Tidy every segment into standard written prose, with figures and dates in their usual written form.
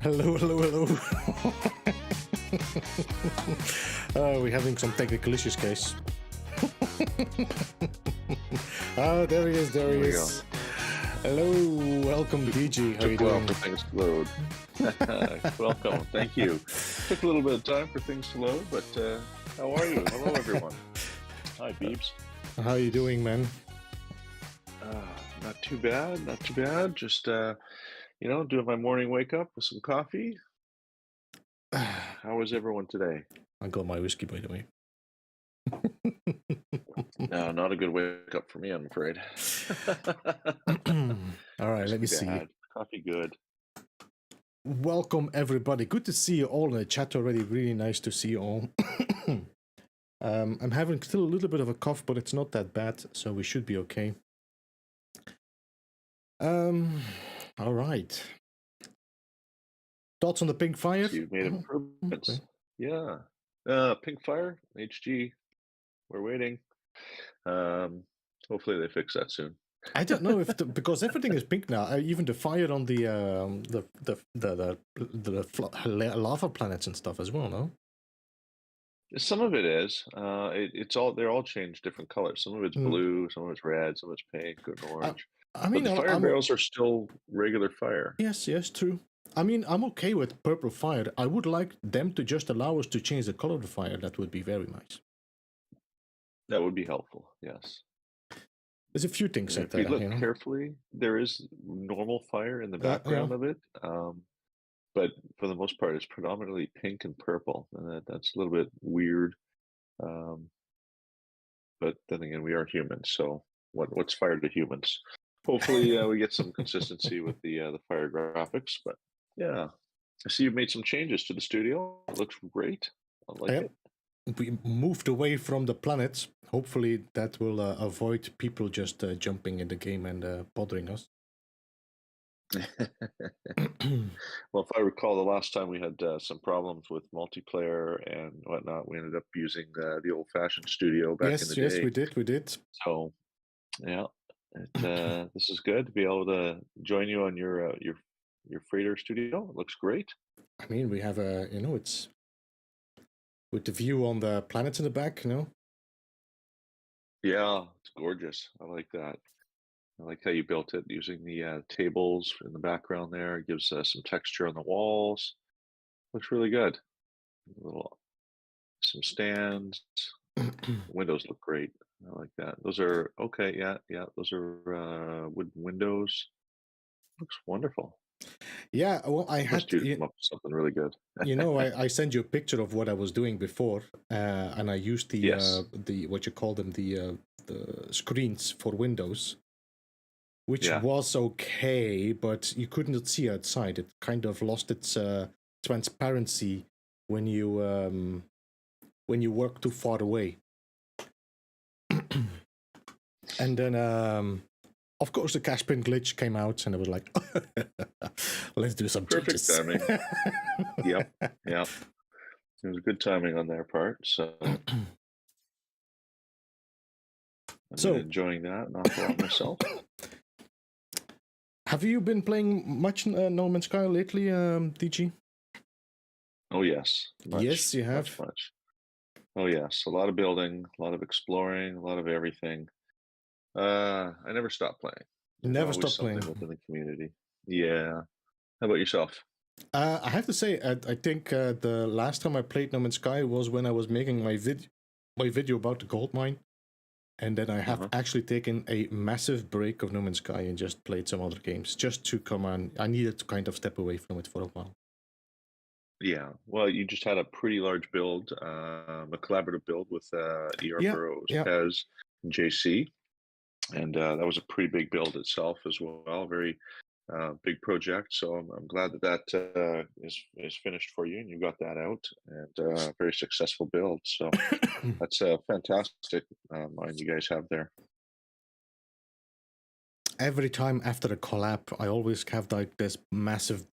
Hello, hello, hello. We're having some technical issues, guys. Oh, there he is, there he is. Hello, welcome, DG. How are you doing? For things to load. Welcome, thank you. Took a little bit of time for things to load, but how are you? Hello, everyone. Hi, Beebs. How are you doing, man? Not too bad, not too bad. Just, you know, doing my morning wake up with some coffee. How was everyone today? I got my whiskey, by the way. No, not a good wake up for me, I'm afraid. All right, let me see. Coffee good. Welcome, everybody. Good to see you all in the chat already. Really nice to see you all. I'm having still a little bit of a cough, but it's not that bad, so we should be okay. All right. Thoughts on the pink fire? So you've made improvements. Okay. Yeah. Pink fire, HG. We're waiting. Hopefully they fix that soon. I don't know if because everything is pink now. Even the fire on the lava planets and stuff as well. No. Some of it is. It's all. They're all changed different colors. Some of it's blue. Some of it's red. Some of it's pink and orange. I mean, but the fire barrels are still regular fire. Yes, yes, true. I mean, I'm okay with purple fire. I would like them to just allow us to change the color of the fire. That would be very nice. That would be helpful, yes. There's a few things if you look carefully, there is normal fire in the background of it. But for the most part, it's predominantly pink and purple. And that's a little bit weird. But then again, we are humans. So what's fire to humans? Hopefully we get some consistency with the fire graphics, but yeah. I see you've made some changes to the studio. It looks great. I like it. We moved away from the planet. Hopefully, that will avoid people just jumping in the game and bothering us. Well, if I recall, the last time we had some problems with multiplayer and whatnot, we ended up using the old-fashioned studio back in the Yes, day. we did. So, yeah, this is good to be able to join you on your freighter studio. It looks great. I mean, we have a, it's with the view on the planets in the back, Yeah, it's gorgeous. I like that. I like how you built it using the tables in the background there. It gives some texture on the walls. Looks really good. Little some stands. Windows look great. I like that. Those are okay. Yeah, yeah. Those are wooden windows. Looks wonderful. Yeah, well, I Trust had, you to come up with something really good. I sent you a picture of what I was doing before, and I used Yes. the what you call them, the screens for Windows, which Yeah. was okay, but you couldn't see outside. It kind of lost its transparency when you work too far away. And then, of course, the cache pin glitch came out, and I was like, let's do some Perfect changes. timing. Yep. Yep. It was good timing on their part. So I've been enjoying that an awful lot myself. Have you been playing much No Man's Sky lately, DG? Oh yes. Much, yes, you have. Much. Oh yes. A lot of building, a lot of exploring, a lot of everything. I never stopped playing. There's Never always stopped something playing. within the community. Yeah. How about yourself? I have to say, I think the last time I played No Man's Sky was when I was making my video about the gold mine, and then I have actually taken a massive break of No Man's Sky and just played some other games just to come on. I needed to kind of step away from it for a while. Yeah, well, you just had a pretty large build, a collaborative build with ER Burrows, Pez, and JC, and that was a pretty big build itself as well. Very big project. So I'm glad that is finished for you and you got that out, and very successful build. So that's a fantastic mind you guys have there. Every time after a collab, I always have like this massive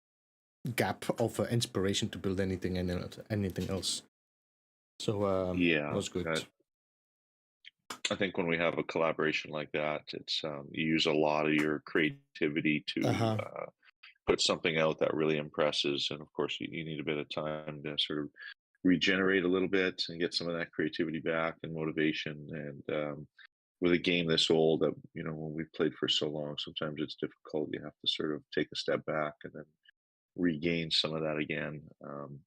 gap of inspiration to build anything else. So yeah, it was good. I think when we have a collaboration like that, it's you use a lot of your creativity to put something out that really impresses, and of course you need a bit of time to sort of regenerate a little bit and get some of that creativity back and motivation. And with a game this old, that when we've played for so long, sometimes it's difficult. You have to sort of take a step back and then regain some of that again.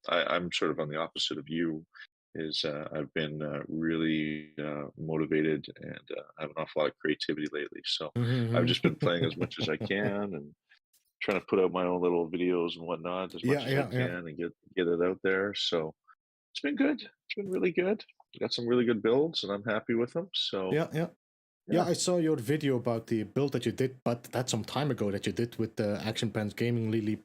I'm sort of on the opposite of you. I've been really motivated and have an awful lot of creativity lately. So I've just been playing as much as I can and trying to put out my own little videos and whatnot as much as I can and get it out there. So it's been good. It's been really good. Got some really good builds and I'm happy with them. So yeah, I saw your video about the build that you did, but that's some time ago that you did with the Action Pants Gaming Lily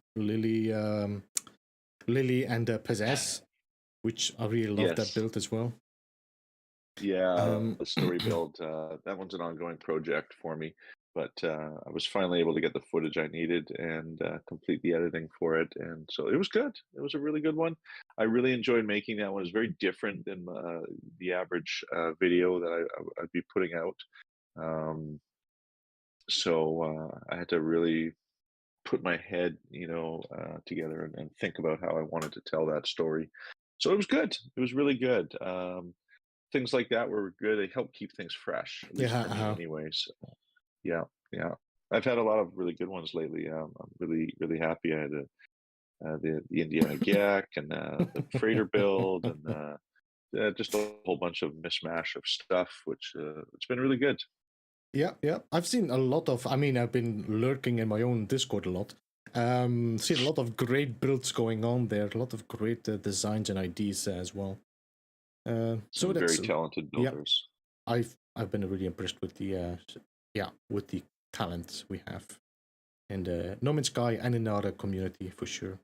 and Possess, which I really love that build as well. Yeah, the story build, that one's an ongoing project for me, but I was finally able to get the footage I needed and complete the editing for it, and so it was good. It was a really good one. I really enjoyed making that one. It's very different than the average video that I'd be putting out. So I had to really put my head, together and think about how I wanted to tell that story. So it was good. It was really good. Things like that were good. They help keep things fresh, at least for me, anyways. Yeah, yeah. I've had a lot of really good ones lately. I'm really, really happy. I had the Indiana Gek and the freighter build and just a whole bunch of mishmash of stuff, which it's been really good. Yeah. I've seen a lot of. I mean, I've been lurking in my own Discord a lot. Seen a lot of great builds going on there. A lot of great designs and ideas as well. So that's very talented builders. Yeah, I've been really impressed with the with the talent we have in the No Man's Sky and in our community for sure.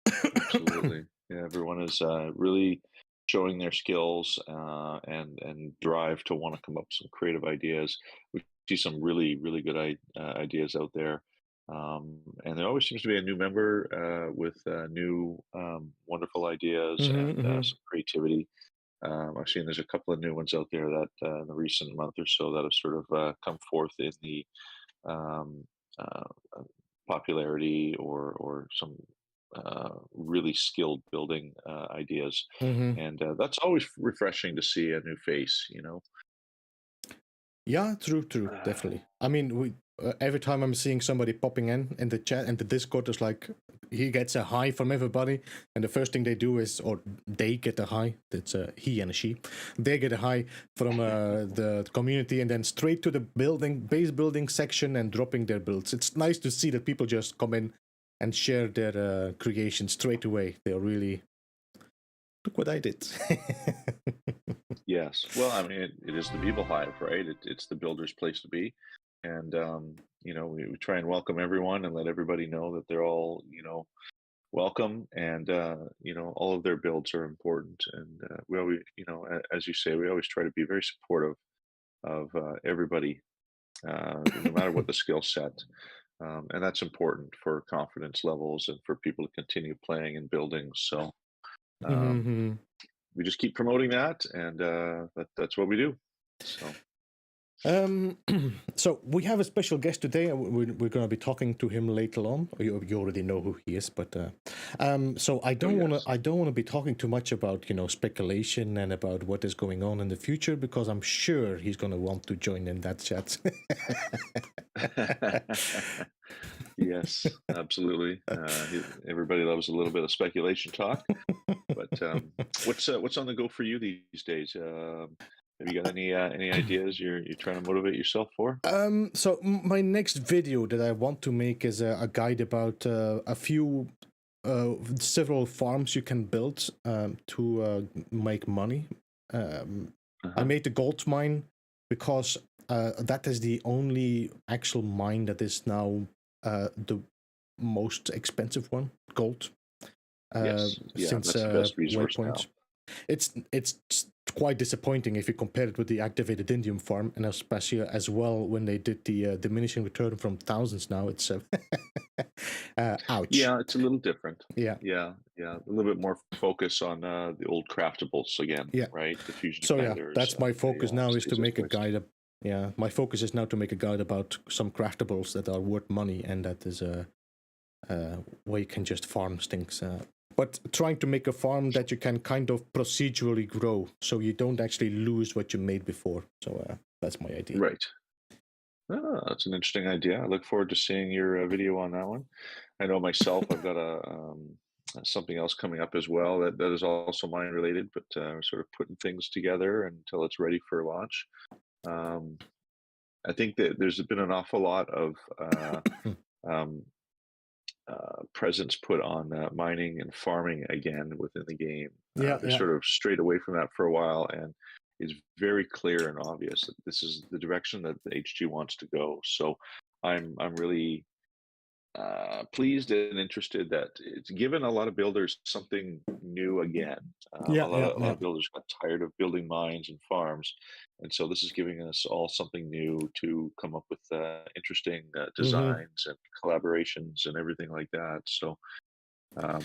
Absolutely. Yeah, everyone is really showing their skills and drive to want to come up with some creative ideas. We see some really good ideas out there, and there always seems to be a new member with new wonderful ideas and Hmm. some creativity. I've seen there's a couple of new ones out there that in the recent month or so that have sort of come forth in the um, uh, uh, popularity or some really skilled building ideas, Hmm. and that's always refreshing to see a new face. Yeah, true, definitely. I mean, every time I'm seeing somebody popping in the chat and the Discord is like, he gets a hi from everybody, and the first thing they do is, or they get a hi. That's a he and a she. They get a hi from the community, and then straight to the base building section and dropping their builds. It's nice to see that people just come in and share their creation straight away. They're really, look what I did. Yes, well, I mean, it is the Beeble Hive, right? It's the builder's place to be, and we try and welcome everyone and let everybody know that they're all welcome, and all of their builds are important, and we always, as you say, we always try to be very supportive of everybody, no matter what the skill set, and that's important for confidence levels and for people to continue playing and building. So um, Mhm. we just keep promoting that, and that's what we do. So Um, so we have a special guest today. We're going to be talking to him later on. You already know who he is, but so I oh don't want to. yes. I don't want to be talking too much about speculation and about what is going on in the future, because I'm sure he's going to want to join in that chat. Yes, absolutely. Everybody loves a little bit of speculation talk. But what's on the go for you these days? Have you got any ideas you're trying to motivate yourself for? So my next video that I want to make is a guide about a few several farms you can build to make money. I Uh-huh. made the gold mine because that is the only actual mine that is now the most expensive one, gold, Yes. Yeah, since that's the best resource Waypoint. now. It's quite disappointing if you compare it with the activated indium farm, and especially as well when they did the diminishing return from thousands. Now it's ouch. Yeah, it's a little different. Yeah, Yeah, yeah, a little bit more focus on the old craftables again, yeah. right? The fusion So yeah, igniters, that's my the focus now, is to stasis make a discs. guide. Yeah, my focus is now to make a guide about some craftables that are worth money, and that is where you can just farm things. But trying to make a farm that you can kind of procedurally grow, so you don't actually lose what you made before. So that's my idea. Right. Oh, that's an interesting idea. I look forward to seeing your video on that one. I know myself, I've got something else coming up as well that is also mine related, but we're sort of putting things together until it's ready for launch. Um, I think that there's been an awful lot of um, presence put on mining and farming again within the game. Yeah, They're yeah. sort of strayed away from that for a while, and it's very clear and obvious that this is the direction that the HG wants to go. So I'm really pleased and interested that it's given a lot of builders something new again. Yeah, yeah, A lot yeah. of builders got tired of building mines and farms, and so this is giving us all something new to come up with interesting Mm-hmm. designs and collaborations and everything like that. So um,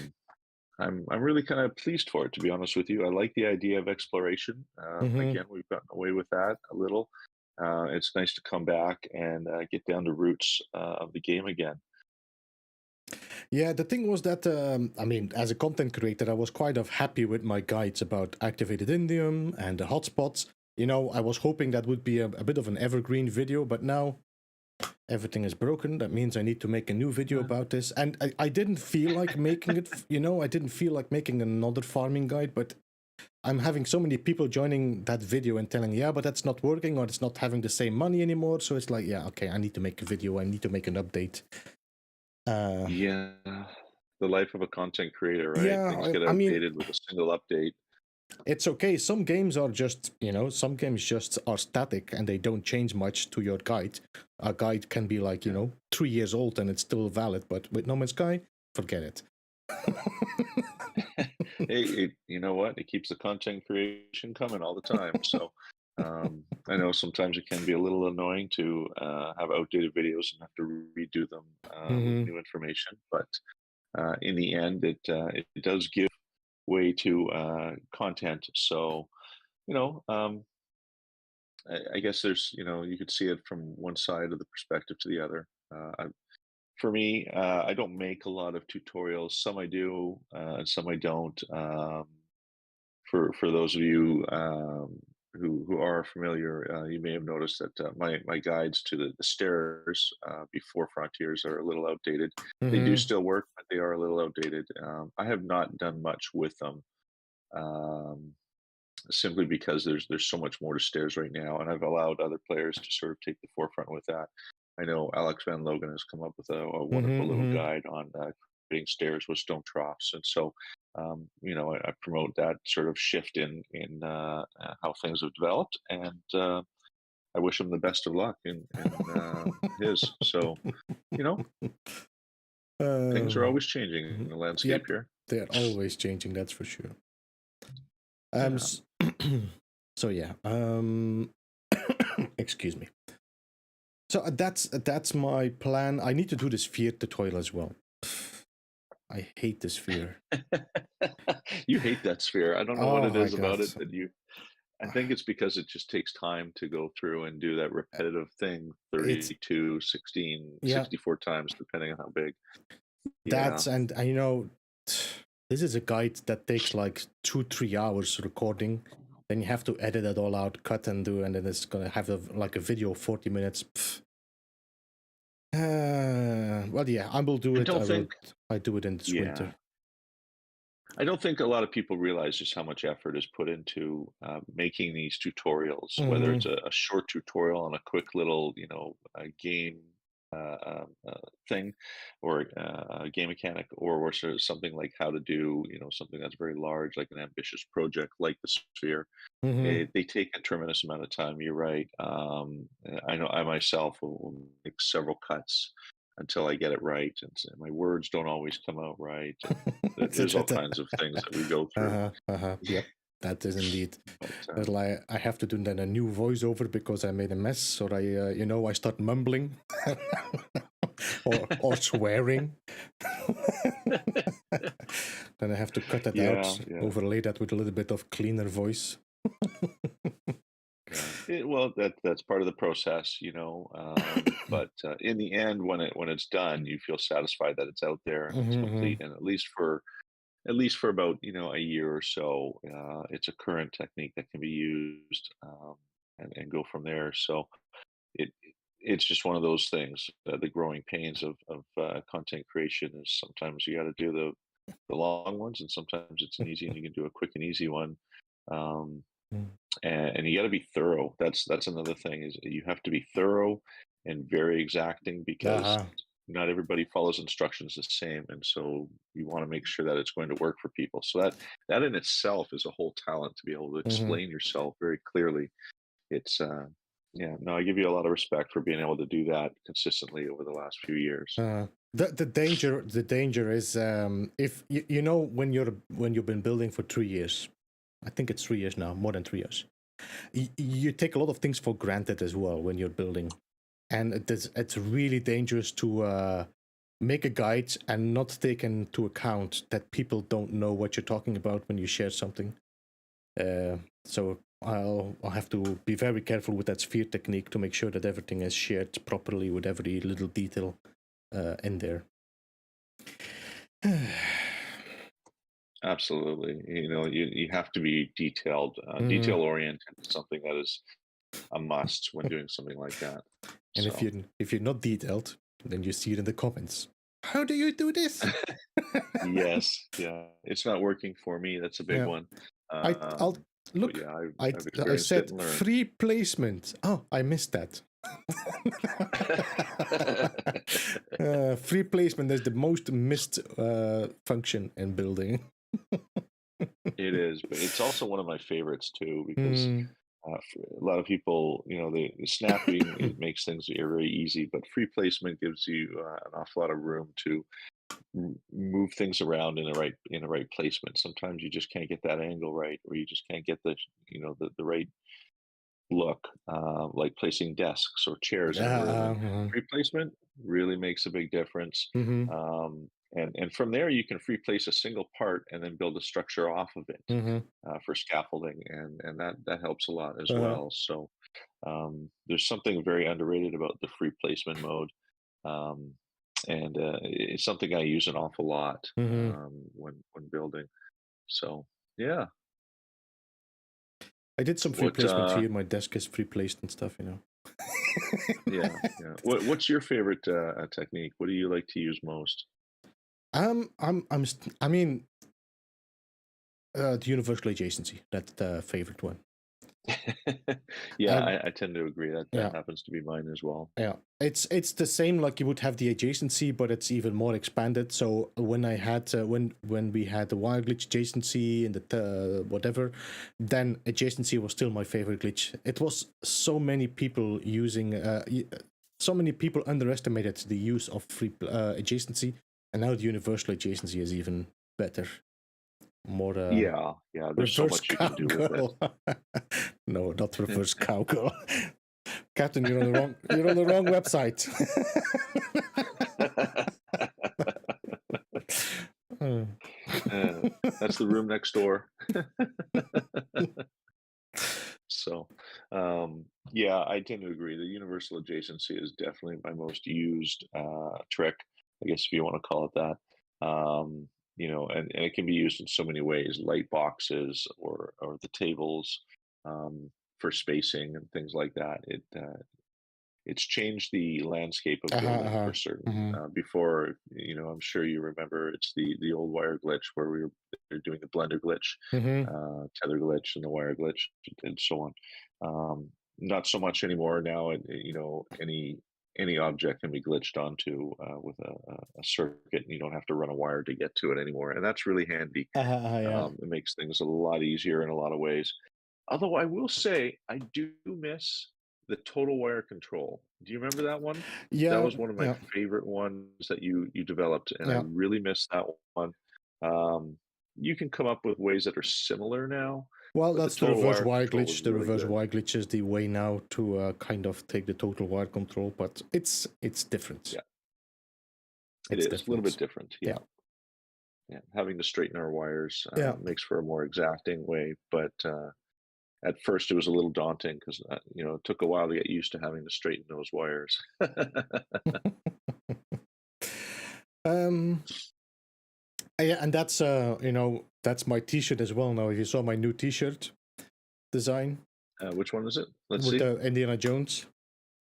I'm really kind of pleased for it, to be honest with you. I like the idea of exploration. Mm-hmm. Again, we've gotten away with that a little. It's nice to come back and get down to roots of the game again. Yeah, the thing was that, I mean, as a content creator, I was quite of happy with my guides about activated indium and the hotspots. I was hoping that would be a bit of an evergreen video, but now everything is broken. That means I need to make a new video about this. And I didn't feel like making it, I didn't feel like making another farming guide, but I'm having so many people joining that video and telling, yeah, but that's not working, or it's not having the same money anymore. So it's like, yeah, okay, I need to make a video. I need to make an update. Uh, Yeah, the life of a content creator, right? yeah, Things get I mean, outdated with a single update. it's okay. Some games are just, some games just are static and they don't change much to your guide. A guide can be like, Yeah. 3 years old and it's still valid, but with No Man's Sky, forget it. Hey, you know what? It keeps the content creation coming all the time. So I know sometimes it can be a little annoying to have outdated videos and have to redo them with Hmm. new information, but in the end, it does give way to content. So you know, I guess there's you could see it from one side of the perspective to the other. For me, I don't make a lot of tutorials. Some I do, and some I don't. For those of you who are familiar, you may have noticed that my guides to the stairs before Frontiers are a little outdated. They do Hmm. still work, but they are a little outdated. I have not done much with them. Um, Simply because there's so much more to stairs right now, and I've allowed other players to sort of take the forefront with that. I know Alex Van Logan has come up with a wonderful little Hmm. guide on creating stairs with stone troughs, and so I promote that sort of shift in how things have developed, and I wish him the best of luck in his. So you know, things are um, always changing in the landscape yep, here. they're always changing. That's for sure. Yeah. S- so yeah. Excuse me. So that's my plan. I need to do this fear tutorial as well. I hate this fear. You hate that sphere. I don't know what Oh it my is god. about it that you I think it's because it just takes time to go through and do that repetitive thing It's 32, 16, yeah, 64 times, depending on how big. Yeah. that's and this is a guide that takes like 2-3 hours recording. Then you have to edit it all out, cut and do, and then it's gonna have like a video of 40 minutes. Well, yeah, I will do I it. don't think I do it in this yeah. winter. I don't think a lot of people realize just how much effort is put into making these tutorials, whether Hmm. it's a short tutorial on a quick little, a game thing, or a game mechanic, or sort of something like how to do, something that's very large, like an ambitious project like the Sphere. Hmm. They take a tremendous amount of time. You're right. I know I myself will make several cuts until I get it right, and my words don't always come out right, and there's all kinds of things that we go through. Uh-huh, uh-huh. Yep, that is indeed. But It's like I have to do then a new voiceover because I made a mess, or I start mumbling or swearing. Then I have to cut that yeah, out, yeah, overlay that with a little bit of cleaner voice. yeah. Well, that's part of the process, but in the end, when it's done, you feel satisfied that it's out there and it's Hmm. complete, and at least for about a year or so, it's a current technique that can be used, and go from there. So it it's just one of those things. The growing pains of content creation is sometimes you got to do the long ones, and sometimes it's an easy, and you can do a quick and easy one. Um, and you got to be thorough. That's another thing, is you have to be thorough and very exacting, because Uh-huh. not everybody follows instructions the same, and so you want to make sure that it's going to work for people. So that in itself is a whole talent, to be able to Hmm. explain yourself very clearly. It's yeah, no, I give you a lot of respect for being able to do that consistently over the last few years. The danger is if when you've been building for 3 years. I think it's 3 years now, more than 3 years. You take a lot of things for granted as well when you're building, and it's really dangerous to make a guide and not take into account that people don't know what you're talking about when you share something. So I'll have to be very careful with that sphere technique to make sure that everything is shared properly with every little detail in there. Absolutely, you have to be detailed, Mm. detail oriented. Something that is a must when doing something like that. And if So, you're not detailed, then you see it in the comments. How do you do this? yes, yeah, it's not working for me. That's a big Yeah, one. I'll But look. yeah, I I've I experienced it said and learned. free placement. Oh, I missed that. Free placement is the most missed function in building. It is, but it's also one of my favorites too, because Hmm. a lot of people, the snapping, it makes things very easy, but free placement gives you an awful lot of room to move things around in the right placement. Sometimes you just can't get that angle right, or you just can't get the right look, like placing desks or chairs in a room. And replacement really makes a big difference. Mm-hmm. And from there, you can free place a single part and then build a structure off of it Mm-hmm. for scaffolding, and that helps a lot as Uh-huh. well. So there's something very underrated about the free placement mode, um, and it's something I use an awful lot Mm-hmm. when building. So yeah, I did some free what placement here. My desk is free placed and stuff, you know. yeah. What's your favorite technique? What do you like to use most? I mean, the universal adjacency. That's the favorite one. Yeah, Um, I tend to agree that yeah, that happens to be mine as well. yeah. It's the same like you would have the adjacency, but it's even more expanded. So when I had when we had the wire glitch adjacency and the whatever, then adjacency was still my favorite glitch. It was so many people using so many people underestimated the use of free adjacency, and now the universal adjacency is even better. More Yeah, there's so reverse much you can do with it. cowgirl. No, not reverse cowgirl. Captain, you're on the wrong website. Uh, That's the room next door. So, yeah, I tend to agree. The universal adjacency is definitely my most used trick, I guess if you want to call it that. And it can be used in so many ways, light boxes or the tables um, for spacing and things like that. It's changed the landscape of uh-huh, building uh-huh. for certain. Mm-hmm. Before, I'm sure you remember it's the old wire glitch where they're doing the blender glitch, Mm-hmm. tether glitch, and the wire glitch, and so on. Not so much anymore now. Any object can be glitched onto with a circuit, and you don't have to run a wire to get to it anymore, and that's really handy. Uh-huh, uh-huh, yeah. It makes things a lot easier in a lot of ways. Although I will say I do miss the total wire control. Do you remember that one? That Yeah, was one of my yeah, favorite ones that you developed, and I yeah. really miss that one. You can come up with ways that are similar now, Well, but the that's the total reverse wire wire control was glitch. The really reverse good. wire glitch is the way now to kind of take the total wire control, but it's different. Yeah, it It's is a little bit different. different. Yeah, Yeah, yeah. Having to straighten our wires yeah. makes for a more exacting way, but at first it was a little daunting because it took a while to get used to having to straighten those wires. um, yeah, and that's that's my T-shirt as well. Now, if you saw my new T-shirt design Which one is it? Let's with see. the Indiana Jones.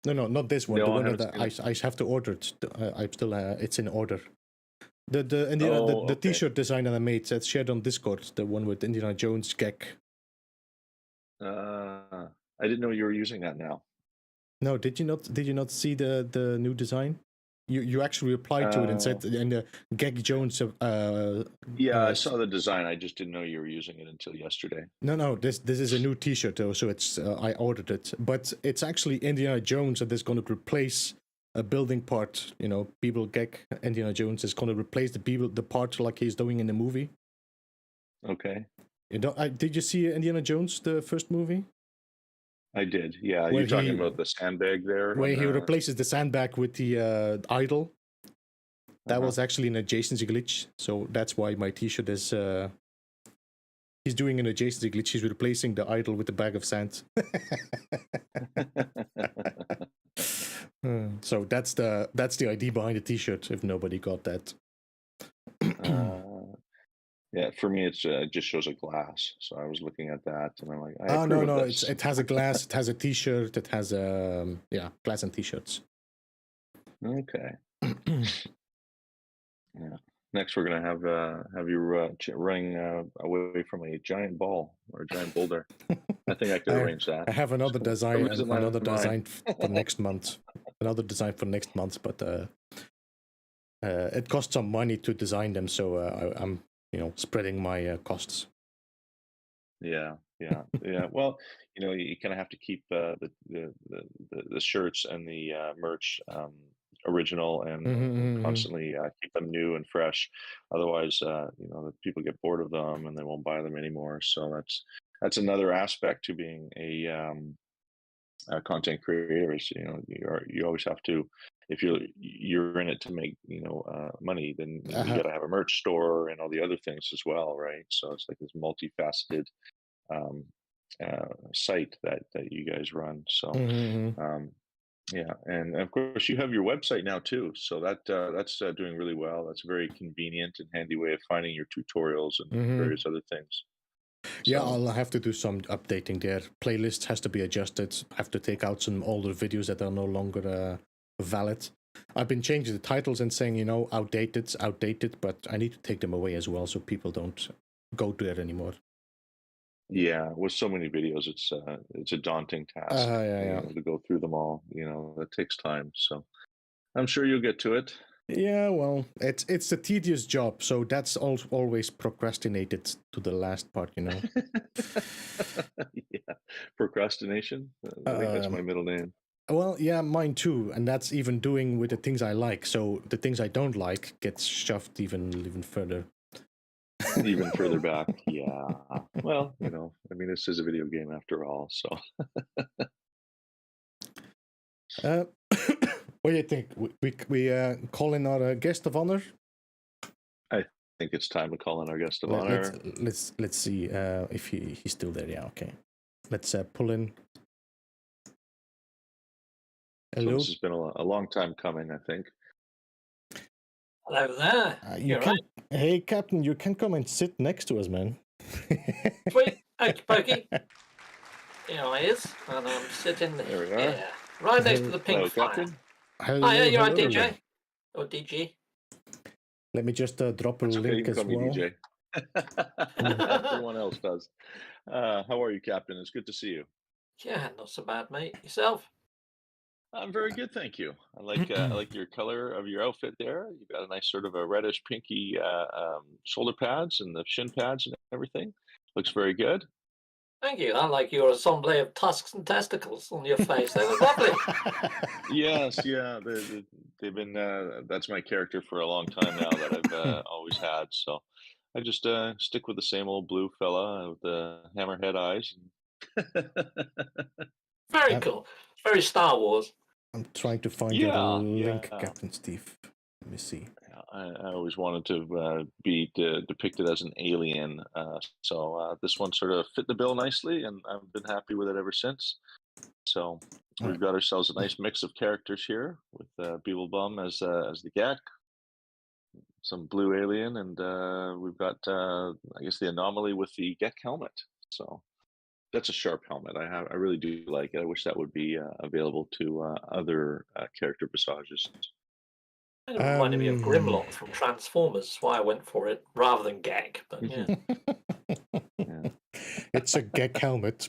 No, not this one. The No, I one haven't that seen it. I have to order it. I'm still it's in order. The Indiana Oh, the okay. T-shirt design that I made that's shared on Discord. The one with Indiana Jones gag. I didn't know you were using that now. No, did you not? Did you not see the new design? You actually replied to it and Uh, said, and Gag Jones. yeah, I saw the design. I just didn't know you were using it until yesterday. No. This is a new T-shirt though, so it's I ordered it, but it's actually Indiana Jones that is going to replace a building part. People Gag Indiana Jones is going to replace the part like he's doing in the movie. Okay, Did you see Indiana Jones the first movie I did. Yeah, where you're talking he about the sandbag there where on he the. replaces the sandbag with the idol? That Uh-huh. was actually an adjacency glitch, so that's why my T-shirt is. He's doing an adjacency glitch. He's replacing the idol with a bag of sand. So that's the idea behind the T-shirt. If nobody got that. Yeah, for me, it just shows a glass. So I was looking at that, and I'm like, I Oh approve of no, this. it has a glass. It has a T-shirt. It has glass and T-shirts. Okay. Yeah. Next, we're gonna have you running away from a giant ball or a giant boulder. I think I could I arrange that. I have Just another come design visit another mine. design for next month. Another design for next month, but it costs some money to design them, so I'm spreading my costs. Yeah. Well, you kind of have to keep the shirts and the merch original and constantly keep them new and fresh. Otherwise, the people get bored of them and they won't buy them anymore. So that's another aspect to being a content creator. Is you always have to, if you're in it to make money, then you got to have a merch store and all the other things as well, right? So it's like this multifaceted um, site that you guys run. So um, yeah, and of course you have your website now too. So that's doing really well. That's a very convenient and handy way of finding your tutorials and various other things. Yeah, So I'll have to do some updating there. Playlist has to be adjusted. I have to take out some older videos that are no longer valid. I've been changing the titles and saying, outdated, but I need to take them away as well so people don't go to it anymore. yeah, with so many videos, it's a daunting task, Yeah. to go through them all. That takes time. So I'm sure you'll get to it. Yeah, well, it's a tedious job, so that's always procrastinated to the last part, Yeah, procrastination. I think that's my middle name. Well, yeah, mine too, and that's even doing with the things I like. So the things I don't like gets shoved even further. Even further back. Yeah. Well, this is a video game after all. So what do you think? We call in our guest of honor? I think it's time to call in our guest of honor. Let's see if he's still there. Yeah, okay. Let's pull in. Hello. So this has been a long time coming, I think. Hello there. You can. Right? Hey, Captain, you can come and sit next to us, man. Sweet. Okie pokey. Here I is, and I'm sitting here, right next to the pink fire. Captain. Hello, yeah, you're right, DJ. Or DG. Let me just drop a link as well. DJ. Everyone else does. How are you, Captain? It's good to see you. Yeah, not so bad, mate. Yourself? I'm very good, thank you. I like your color of your outfit there. You've got a nice sort of a reddish pinky shoulder pads and the shin pads and everything. Looks very good. Thank you. I like your assembly of tusks and testicles on your face. They look lovely. Yes, yeah. They've been. That's my character for a long time now that I've always had. So I just stick with the same old blue fella with the hammerhead eyes. Very cool. Very Star Wars. I'm trying to find your link, Captain Steve. Let me see. I always wanted to be depicted as an alien, so this one sort of fit the bill nicely, and I've been happy with it ever since. So we've got ourselves a nice mix of characters here with Beeblebum as the Gek, some blue alien, and we've got I guess the anomaly with the Gek helmet. So that's a sharp helmet. I really do like it. I wish that would be available to other character visages. It reminded me of Grimlock from Transformers. That's why I went for it rather than Gek. But yeah, it's a Gek helmet.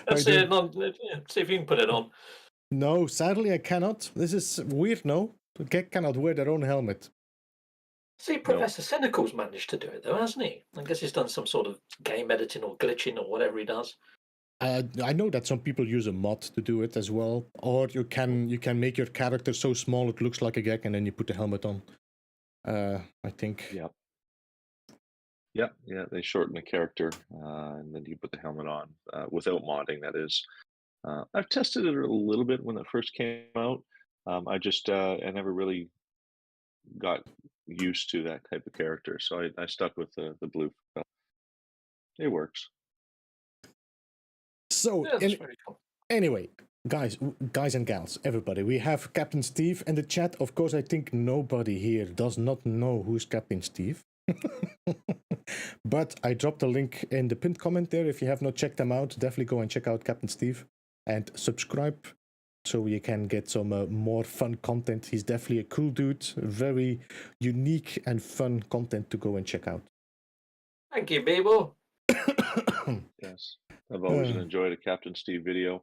Let's see if you can put it on. No, sadly I cannot. This is weird. No, Gek cannot wear their own helmet. See, Professor Cynical's managed to do it though, hasn't he? I guess he's done some sort of game editing or glitching or whatever he does. I know that some people use a mod to do it as well, or you can make your character so small it looks like a Gek, and then you put the helmet on. I think. Yeah. They shorten the character, and then you put the helmet on without modding. That is. I've tested it a little bit when it first came out. I just I never really got used to that type of character, so I stuck with the blue. It works. So anyway, guys and gals, everybody, we have Captain Steve in the chat. Of course, I think nobody here does not know who's Captain Steve. But I dropped a link in the pinned comment there. If you have not checked them out, definitely go and check out Captain Steve and subscribe so you can get some more fun content. He's definitely a cool dude, very unique and fun content to go and check out. Thank you, Beeble. Yes, I've always enjoyed a Captain Steve video.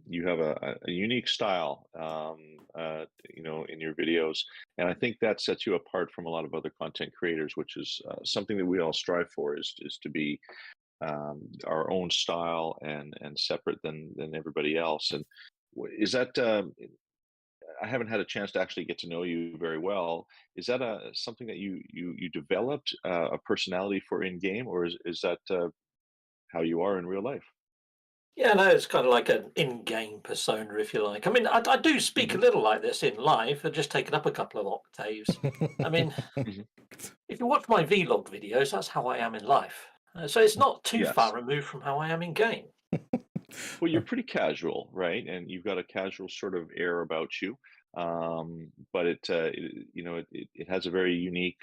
You have a unique style, in your videos, and I think that sets you apart from a lot of other content creators, which is something that we all strive for, is to be our own style and separate than everybody else. And Is that I haven't had a chance to actually get to know you very well. Is that something that you developed a personality for in game, or is that how you are in real life? Yeah, no, it's kind of like an in-game persona, if you like. I mean, I do speak a Hmm. little like this in life. I've just taken up a couple of octaves. I mean, Hmm. if you watch my vlog videos, that's how I am in life. So it's not too Yes. far removed from how I am in game. Well, you're pretty casual, right? And you've got a casual sort of air about you. But it has a very unique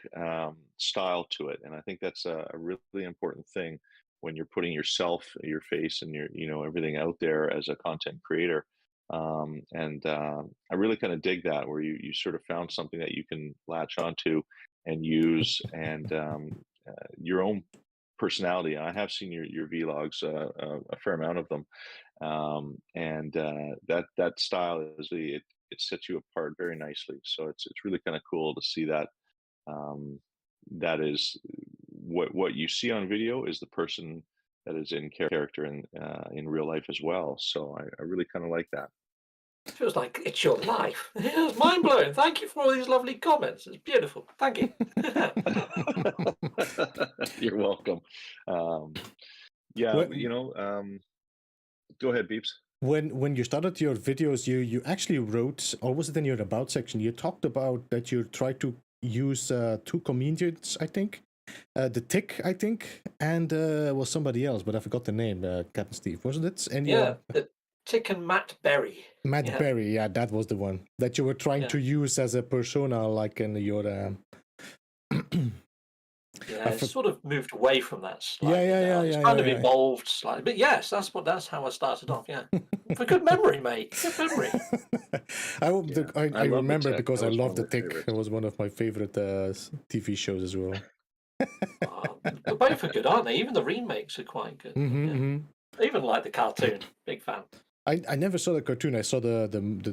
style to it, and I think that's a really important thing when you're putting yourself, your face, and everything out there as a content creator. And I really kind of dig that, where you sort of found something that you can latch onto and use, and your own personality. And I have seen your vlogs, a fair amount of them, and that style is it sets you apart very nicely. So it's really kind of cool to see that. Um, that is what you see on video is the person that is in character in real life as well. So I really kind of like that. Feels like it's your life. It's mind blowing. Thank you for all these lovely comments. It's beautiful. Thank you. You're welcome. Yeah, when go ahead, Beeps. when you started your videos, you actually wrote, or was it in your about section? You talked about that you tried to use two comedians, I think, the Tick, I think, and was somebody else, but I forgot the name. Captain Steve, wasn't it? And Yeah, your the Tick and Matt Berry. Matt Yeah, Berry, yeah, that was the one that you were trying yeah, to use as a persona, like in your. yeah. I It's for- sort of moved away from that yeah, slightly yeah, yeah, now. It's yeah, kind of yeah, evolved slightly, but yes, that's how I started off. Yeah, for good memory, mate. Good memory. yeah. Yeah, I I love the remember tech. because That I was one love of the my Tick. It favorites. was one of my favorite TV shows as well. But both are good, aren't they? Even the remakes are quite good. But yeah, Mm-hmm. I even like the cartoon. Big fan. I never saw the cartoon. I saw the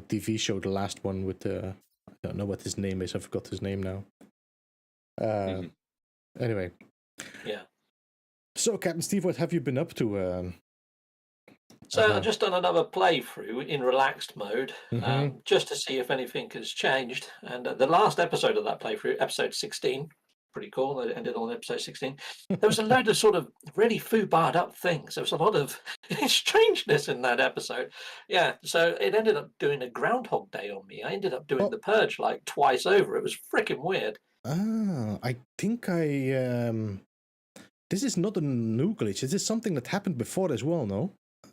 TV show, the last one with the. I don't know what his name is. I forgot his name now. Uh, Hmm. anyway, Yeah. so Captain Steve, what have you been up to? So I've just done another playthrough in relaxed mode, Mm-hmm. just to see if anything has changed. And the last episode of that playthrough, episode 16, pretty cool. It ended on episode 16. There was a load of sort of really foo-barred up things. There was a lot of strangeness in that episode. Yeah, so it ended up doing a Groundhog Day on me. I ended up doing Oh, the purge like twice over. It was freaking weird. I think this is not a new glitch. This is something that happened before as well, no?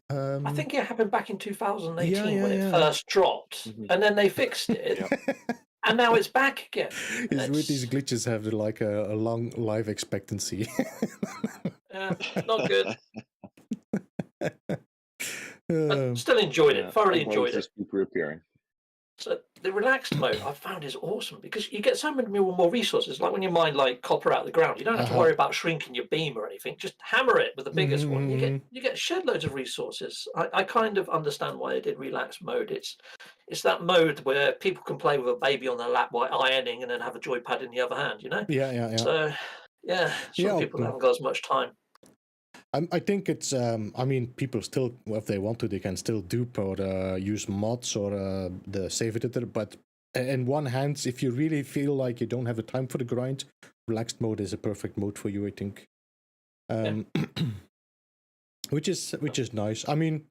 I think it happened back in Yeah, 2018 yeah, when it yeah. first dropped, Hmm. and then they fixed it. Yeah. And now it's back again. With these It's glitches have like a long life expectancy. not good, but Um, still enjoyed it. Yeah. Thoroughly Bugs enjoyed it. just keep reappearing. So the relaxed mode I found is awesome because you get so many more resources. Like when you mine like copper out of the ground, you don't have to uh-huh. worry about shrinking your beam or anything. Just hammer it with the biggest one. Mhm. You get shed loads of resources. I kind of understand why they did relaxed mode. It's that mode where people can play with a baby on their lap while ironing and then have a joypad in the other hand. Yeah, yeah, yeah. So yeah, some Yeah, people haven't got as much time. I think it's. I mean, people still, if they want to, they can still dupe or use mods or the save editor. But in one hand, if you really feel like you don't have the time for the grind, relaxed mode is a perfect mode for you. I think. Which is nice. I mean,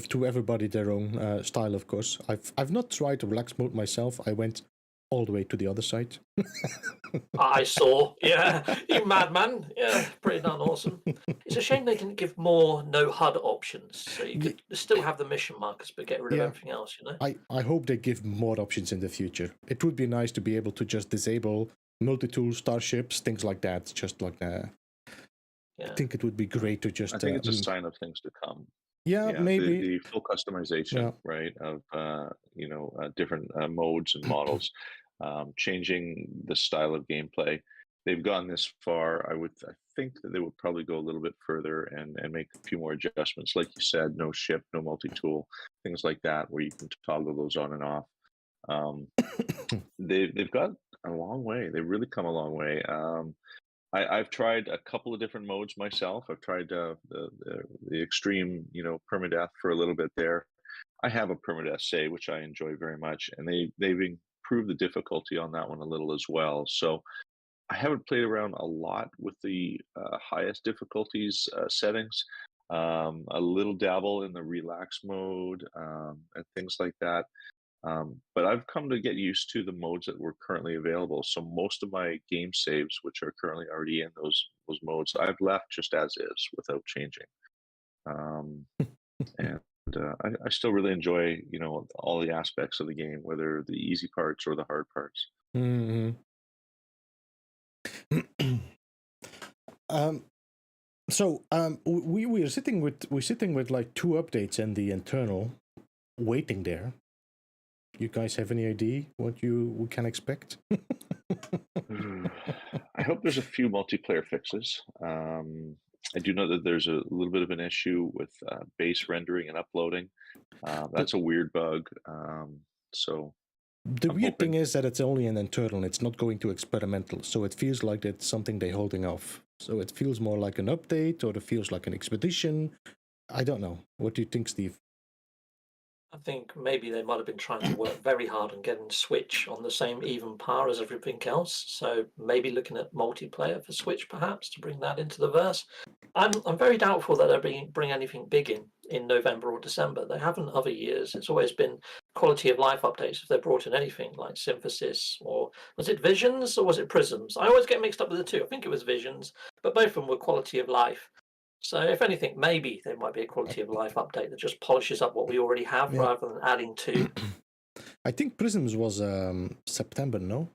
to everybody their own style, of course. I've not tried relaxed mode myself. I went all the way to the other side. I saw, yeah, you madman, yeah, pretty darn awesome. It's a shame they didn't give more no HUD options, so you could still have the mission markers but get rid of everything else. I hope they give more options in the future. It would be nice to be able to just disable multi-tool starships, things like that. Just like that. Yeah. I think it would be great to just. I think it's a sign of things to come. Yeah, maybe. The full customization, right, of different modes and models, changing the style of gameplay. They've gone this far. I think that they would probably go a little bit further and make a few more adjustments. Like you said, no ship, no multi-tool, things like that, where you can toggle those on and off. They've got a long way. They've really come a long way. I've tried a couple of different modes myself. I've tried the extreme, permadeath for a little bit there. I have a permanent essay, which I enjoy very much, and they've improved the difficulty on that one a little as well. So I haven't played around a lot with the highest difficulties settings. A little dabble in the relax mode and things like that. But I've come to get used to the modes that were currently available. So most of my game saves, which are currently already in those modes, I've left just as is without changing. Um, and I still really enjoy, all the aspects of the game, whether the easy parts or the hard parts. Hmm. um, we're sitting with like 2 updates in the internal waiting there. You guys have any idea what we can expect? I hope there's a few multiplayer fixes. I do know that there's a little bit of an issue with base rendering and uploading. That's a weird bug. So The I'm weird thing hoping. is that it's only an internal, it's not going to experimental, so it feels like it's something they're holding off. So it feels more like an update, or it feels like an expedition. I don't know. What do you think, Steve? I think maybe they might have been trying to work very hard on getting Switch on the same even par as everything else. So maybe looking at multiplayer for Switch, perhaps, to bring that into the verse. I'm very doubtful that they'll bring anything big in November or December. They haven't other years. It's always been quality of life updates if they brought in anything like Synthesis, or was it Visions or was it Prisms? I always get mixed up with the two. I think it was Visions, but both of them were quality of life. So if anything, maybe there might be a quality of life update that just polishes up what we already have Yeah. rather than adding to. I think Prisms was September, no?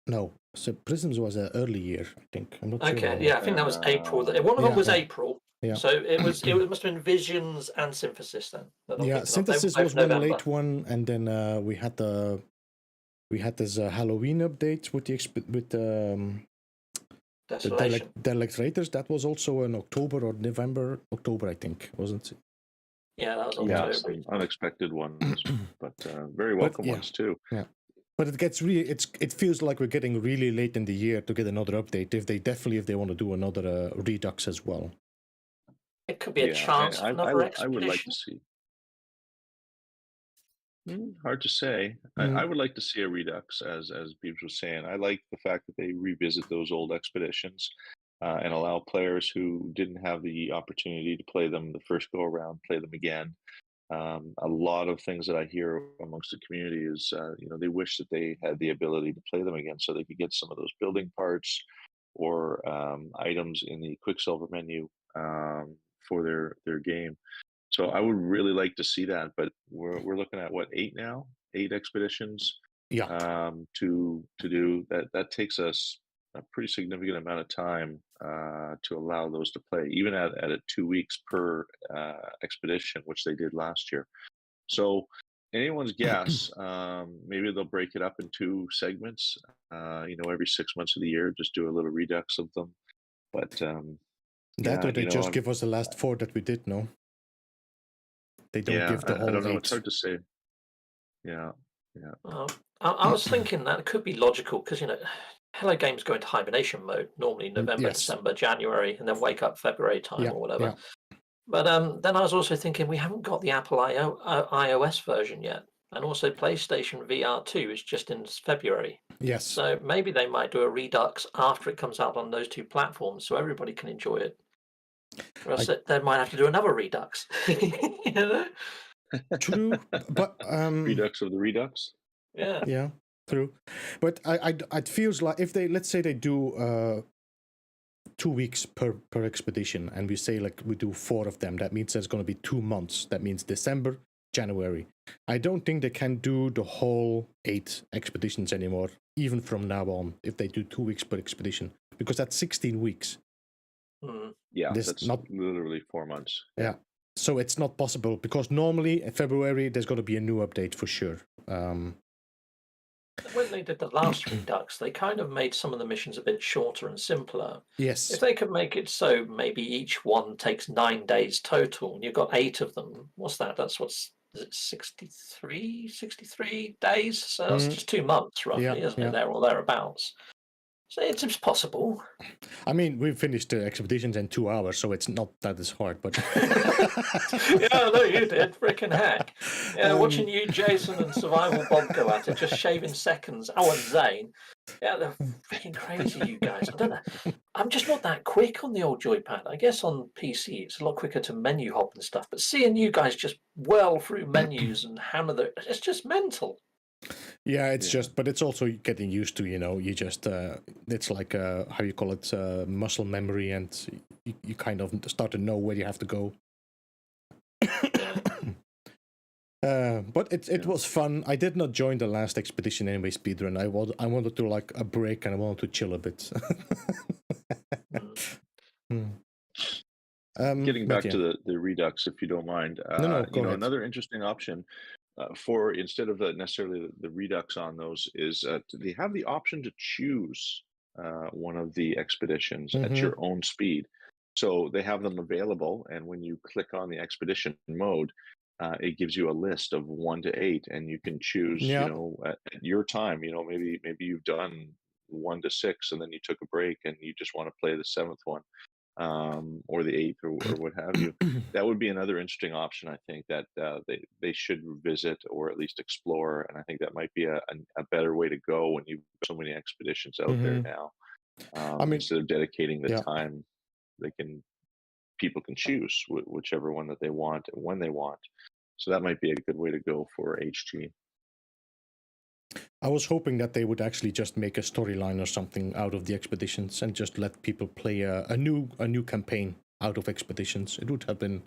No, so Prisms was an early year, I think. I'm not sure. Okay, yeah, I think that was April. One of Yeah, them was yeah. April. Yeah. So it must have been Visions and Synthesis then. That I'm Yeah, thinking of. They were Synthesis both was one November. late one, and then we had this Halloween update with the Desolation. Delectrators. That was also in October or November. October, I think, wasn't it? Yeah, that was Yeah, October. some unexpected ones, but very But, welcome yeah. ones too. Yeah. But it feels like we're getting really late in the year to get another update. If they want to do another Redux as well. It could be a chance for another I would like to expedition. see. Hard to say. Mm. I would like to see a Redux, as Beebs was saying. I like the fact that they revisit those old expeditions and allow players who didn't have the opportunity to play them the first go around play them again. A lot of things that I hear amongst the community is, they wish that they had the ability to play them again, so they could get some of those building parts or items in the Quicksilver menu for their game. So I would really like to see that, but we're looking at what, 8 now? 8 expeditions Yeah. to do that. That takes us a pretty significant amount of time to allow those to play, even at 2 weeks per expedition, which they did last year. So anyone's guess. Maybe they'll break it up in 2 segments. Every 6 months of the year, just do a little redux of them. But That, or they just I'm, give us the last 4 that we did, no? They don't give the I whole don't know. 8. It's hard to say. Yeah. I was thinking that it could be logical because Hello Games go into hibernation mode normally November, Yes. December, January, and then wake up February time Yeah, or whatever. yeah. But then I was also thinking we haven't got the Apple iOS version yet, and also PlayStation VR 2 is just in February. Yes. So maybe they might do a Redux after it comes out on those 2 platforms, so everybody can enjoy it. Or else they might have to do another Redux. True, but Redux of the Redux. Yeah, true. But it feels like if let's say they do 2 weeks per expedition, and we say like we do 4 of them, that means there's going to be 2 months. That means December, January. I don't think they can do the whole 8 expeditions anymore, even from now on, if they do 2 weeks per expedition, because that's 16 weeks. Yeah, that's not literally 4 months. Yeah. So it's not possible, because normally in February there's going to be a new update for sure. When they did the last Redux, they kind of made some of the missions a bit shorter and simpler. Yes. If they could make it so maybe each one takes 9 days total, and you've got 8 of them, what's that? Is it 63 days? So that's just 2 months roughly, isn't it? There or thereabouts. So it's possible. I mean, we finished the expeditions in 2 hours, so it's not that is hard. But Yeah, no, you did. Frickin' heck. Yeah, watching you, Jason, and Survival Bob go at it, just shaving seconds. Oh, and Zane. Yeah, they're freaking crazy, you guys. I don't know. I'm just not that quick on the old joypad. I guess on PC it's a lot quicker to menu hop and stuff. But seeing you guys just whirl through menus and hammer it's just mental. yeah, it's just, but it's also getting used to, you just, it's like, how you call it, muscle memory, and you kind of start to know where you have to go. But it was fun. I did not join the last expedition anyway, speedrun. I wanted to like a break, and I wanted to chill a bit. Getting back to the Redux, if you don't mind. No, go ahead. Another interesting option for instead of necessarily the Redux on those is they have the option to choose one of the expeditions at your own speed. So they have them available, and when you click on the expedition mode, it gives you a list of 1 to 8, and you can choose, at your time. Maybe you've done 1 to 6, and then you took a break, and you just want to play the 7th one, or the 8th, or what have you. That would be another interesting option, I think, that they should visit or at least explore. And I think that might be a better way to go when you've got so many expeditions out there now. Instead of dedicating the time, people can choose whichever one that they want and when they want. So that might be a good way to go for HG. I was hoping that they would actually just make a storyline or something out of the expeditions and just let people play a new campaign out of expeditions. It would have been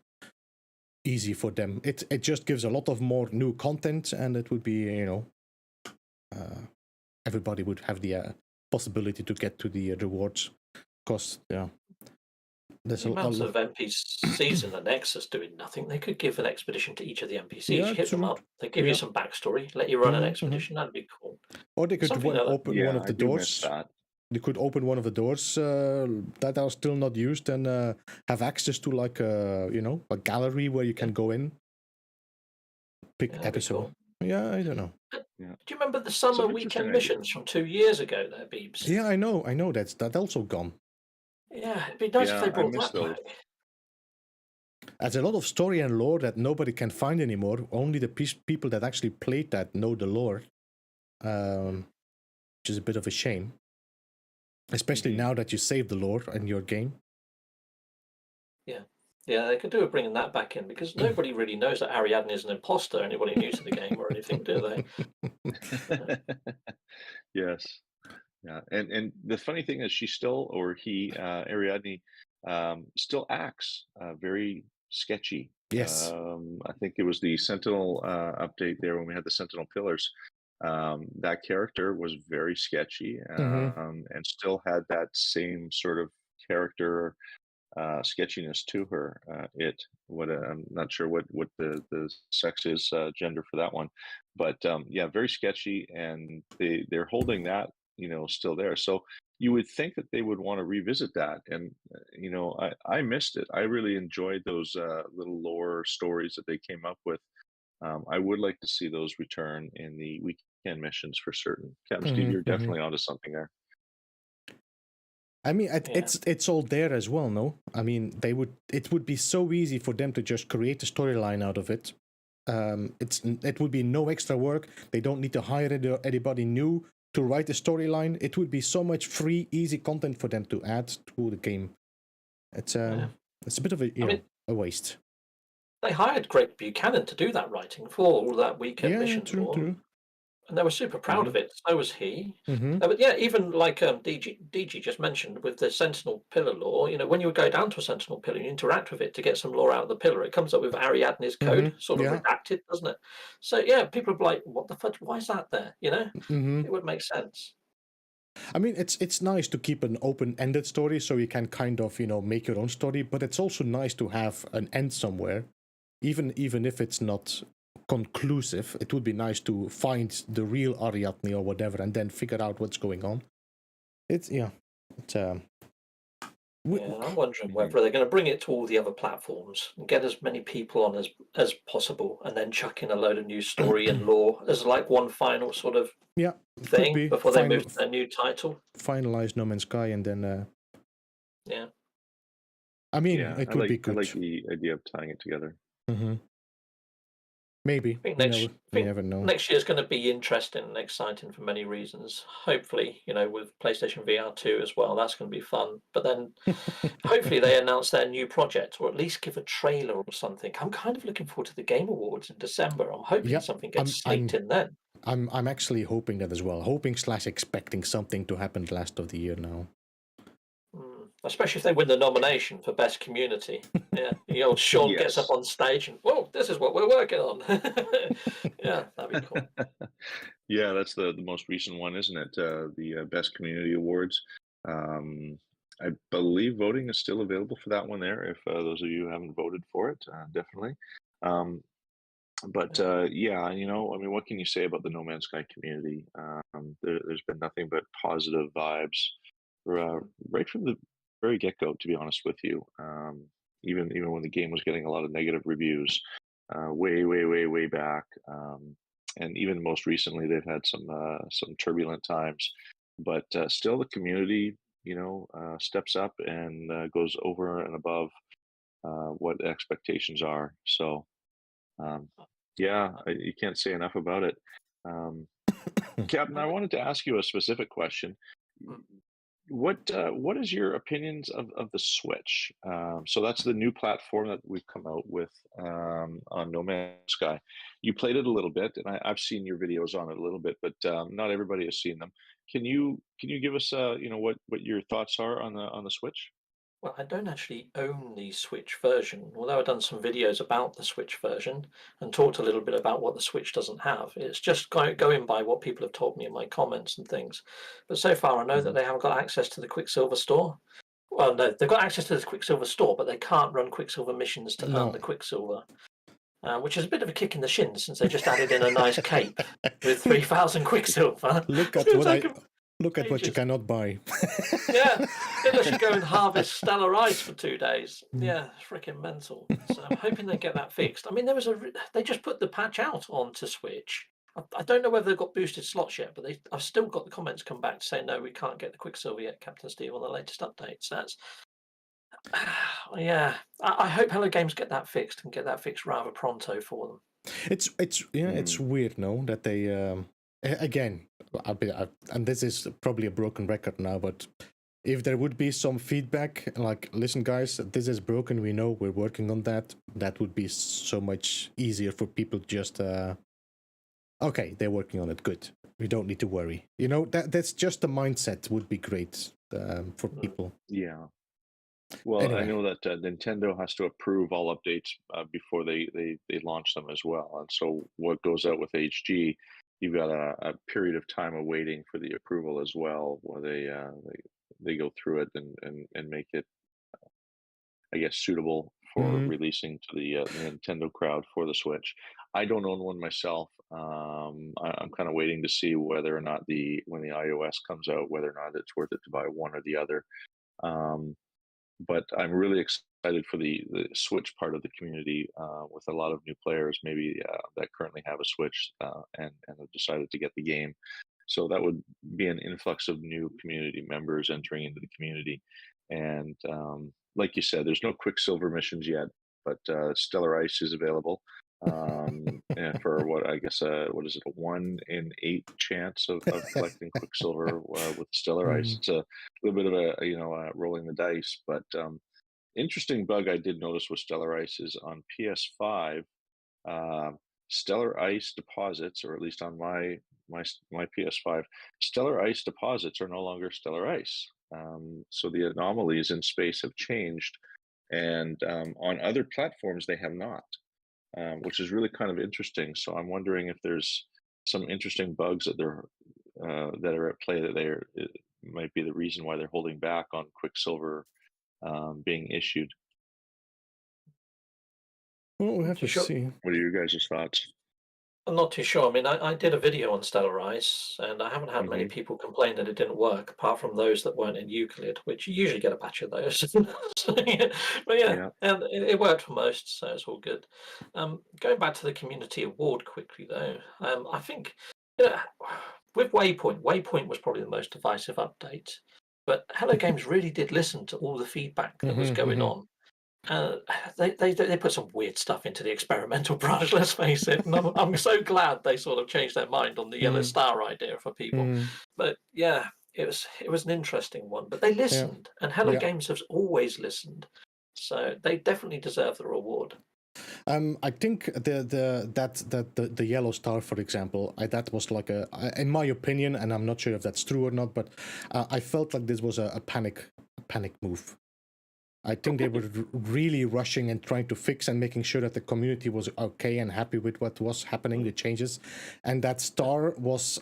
easy for them. It just gives a lot of more new content, and it would be, everybody would have the possibility to get to the rewards. Because there's the amounts of NPCs in the Nexus doing nothing. They could give an expedition to each of the NPCs. Hit them up. They give you some backstory. Let you run an expedition. That'd be cool. Or they could open one of the doors. They could open one of the doors that are still not used, and have access to like a gallery where you can go in. Pick episode. Cool. Yeah, I don't know. Do you remember the summer weekend missions from 2 years ago there, Beebs? Yeah, I know. That's also gone. Yeah, it'd be nice if they brought that back. There's a lot of story and lore that nobody can find anymore. Only the people that actually played that know the lore, which is a bit of a shame. Especially now that you saved the lore in your game. Yeah, they could do with bringing that back in, because nobody really knows that Ariadne is an imposter, anybody new to the game or anything, do they? Yes. Yeah, and the funny thing is, Ariadne, still acts very sketchy. Yes. I think it was the Sentinel update there when we had the Sentinel pillars. That character was very sketchy, and still had that same sort of character sketchiness to her. I'm not sure what the sex is, gender for that one, but very sketchy, and they're holding that still there. So you would think that they would want to revisit that, and I missed it. I really enjoyed those little lore stories that they came up with. I would like to see those return in the weekend missions for certain. Captain Steve, you're definitely onto something there. I mean, it's all there as well, no? I mean, it would be so easy for them to just create a storyline out of it. It would be no extra work. They don't need to hire anybody new to write a storyline. It would be so much free, easy content for them to add to the game. It's a bit of a waste. They hired Greg Buchanan to do that writing for all that weekend mission. True. And they were super proud of it. So was he. But even like DG just mentioned with the Sentinel pillar lore, when you go down to a Sentinel pillar, you interact with it to get some lore out of the pillar. It comes up with Ariadne's code, sort of redacted, doesn't it? So people are like, "What the fudge? Why is that there?" It would make sense. I mean, it's nice to keep an open-ended story, so you can kind of make your own story. But it's also nice to have an end somewhere, even if it's not conclusive. It would be nice to find the real Ariadne or whatever, and then figure out what's going on. Yeah, I'm wondering Mhm. whether they're going to bring it to all the other platforms and get as many people on as possible, and then chuck in a load of new story and lore as like one final sort of Yeah, it could thing be before they move to their new title. finalize No Man's Sky, and then Yeah. I mean, Yeah, it would be I good. like the idea of tying it together. Hmm. Maybe. I think You never know. next year is going to be interesting and exciting for many reasons. Hopefully, with PlayStation VR 2 as well, that's going to be fun. But then hopefully they announce their new project, or at least give a trailer or something. I'm kind of looking forward to the Game Awards in December. I'm hoping Yeah, something I'm gets sneaked in then. I'm actually hoping that as well. Hoping / expecting something to happen the last of the year now. Especially if they win the nomination for Best Community. Yeah, Sean gets up Yes. on stage and, whoa, this is what we're working on. Yeah, that'd be cool. Yeah, that's the most recent one, isn't it? The Best Community Awards. I believe voting is still available for that one there. If those of you who haven't voted for it, definitely. But yeah, I mean, what can you say about the No Man's Sky community? There's been nothing but positive vibes right from the very get-go, to be honest with you. Even when the game was getting a lot of negative reviews, way back, and even most recently, they've had some turbulent times, but still the community, steps up and goes over and above what expectations are. So. Um, yeah, you can't say enough about it. Captain, I wanted to ask you a specific question. Mm. What is your opinions of the Switch? So that's the new platform that we've come out with on No Man's Sky. You played it a little bit, and I've seen your videos on it a little bit, but not everybody has seen them. Can you give us what your thoughts are on the Switch? Well, I don't actually own the Switch version, although I've done some videos about the Switch version and talked a little bit about what the Switch doesn't have. It's just going by what people have told me in my comments and things. But so far, I know that Mhm. they haven't got access to the Quicksilver store. Well, no, they've got access to the Quicksilver store, but they can't run Quicksilver missions to earn No. the Quicksilver, which is a bit of a kick in the shins since they just added in a nice cape with 3,000 Quicksilver. Look It's at gonna what take 'em you ages. cannot buy. Yeah, unless you go and harvest stellar ice for 2 days. Mm. Yeah, it's freaking mental. So I'm hoping they get that fixed. I mean, they just put the patch out onto Switch. I don't know whether they've got boosted slots yet, but I've still got the comments come back to say no, we can't get the Quicksilver yet, Captain Steve, on the latest update. So that's yeah. I hope Hello Games get that fixed and get that fixed rather pronto for them. It's it's weird, no, that they again, and this is probably a broken record now, but if there would be some feedback, like, listen, guys, this is broken. We know, we're working on that. That would be so much easier for people. Just okay, they're working on it. Good. We don't need to worry. That's just the mindset would be great for people. Yeah. Well, I Anyway. know that Nintendo has to approve all updates before they launch them as well. And so what goes out with HG, you've got a period of time of waiting for the approval as well, where they go through it and make it, I guess, suitable for Mhm. releasing to the Nintendo crowd for the Switch. I don't own one myself. I'm kind of waiting to see whether or not when the iOS comes out, whether or not it's worth it to buy one or the other. But I'm really excited for the Switch part of the community with a lot of new players, maybe that currently have a Switch and have decided to get the game. So that would be an influx of new community members entering into the community. And like you said, there's no Quicksilver missions yet, but Stellar Ice is available. And for what I guess, what is it, a 1 in 8 chance of collecting Quicksilver with Stellar Ice? It's a little bit of rolling the dice, but interesting bug I did notice with Stellar Ice is on PS5. Uh, Stellar Ice deposits, or at least on my PS5, Stellar Ice deposits are no longer Stellar Ice. So the anomalies in space have changed, and on other platforms they have not, which is really kind of interesting. So I'm wondering if there's some interesting bugs that are at play it might be the reason why they're holding back on Quicksilver being issued. Well, we have to Sure. see. What are your guys' thoughts? I'm not too sure. I mean, I did a video on Stellar Ice, and I haven't had many Hmm. people complain that it didn't work, apart from those that weren't in Euclid, which you usually get a batch of those. So, yeah, but yeah, Yeah. and it worked for most, so it's all good. Going back to the community award quickly, though, I think yeah, with Waypoint was probably the most divisive update, but Hello Games really did listen to all the feedback that was going Mhm. on. Uh, they put some weird stuff into the experimental branch. Let's face it. And I'm so glad they sort of changed their mind on the yellow Mhm. star idea for people. Mhm. But yeah, it was an interesting one. But they Yeah. listened, and Hello Yeah. Games has always listened, so they definitely deserve the reward. I think the yellow star, for example, that was like in my opinion, and I'm not sure if that's true or not, but I felt like this was a panic move. I think they were really rushing and trying to fix and making sure that the community was okay and happy with what was happening, the changes, and that star was